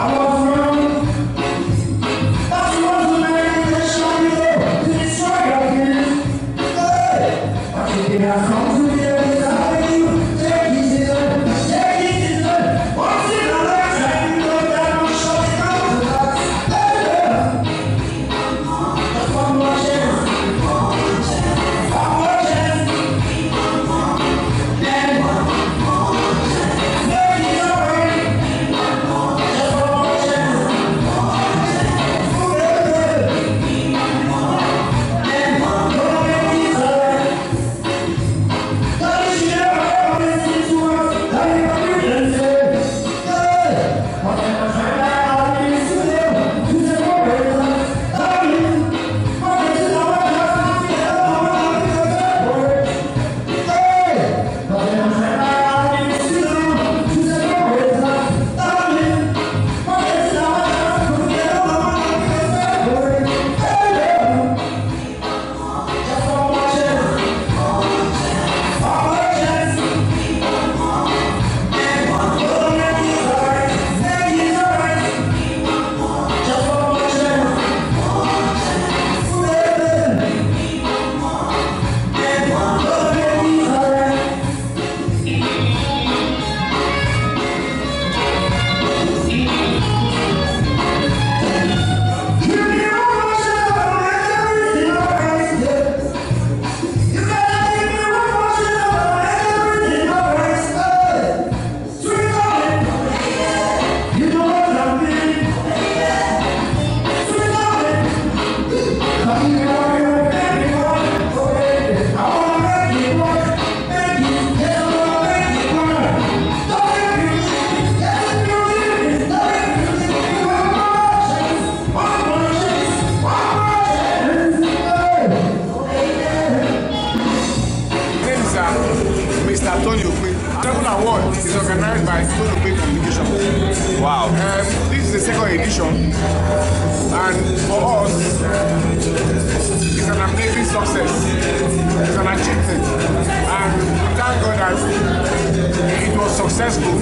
I was wrong. Wow. This is the second edition, and for us, it's an amazing success. It's an achievement, and thank God that it was successful.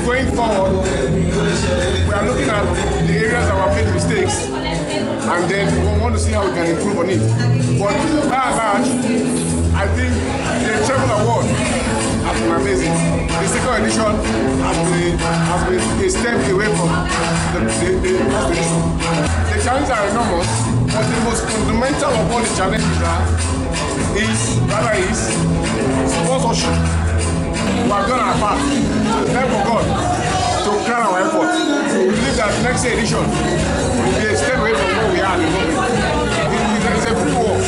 Going forward, we are looking at the areas that were made mistakes, and then we want to see how we can improve on it. But by and large, I think the Travel Award has been amazing. The second edition has been a step away from the first edition. The challenges are enormous, but the most fundamental of all the challenges is sponsorship. We have done our part. With the help of God to crown our effort. We believe that next edition will be a step away from where we are at the moment. It's a free war.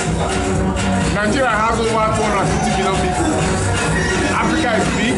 Nigeria has over 250 million people. Africa is big.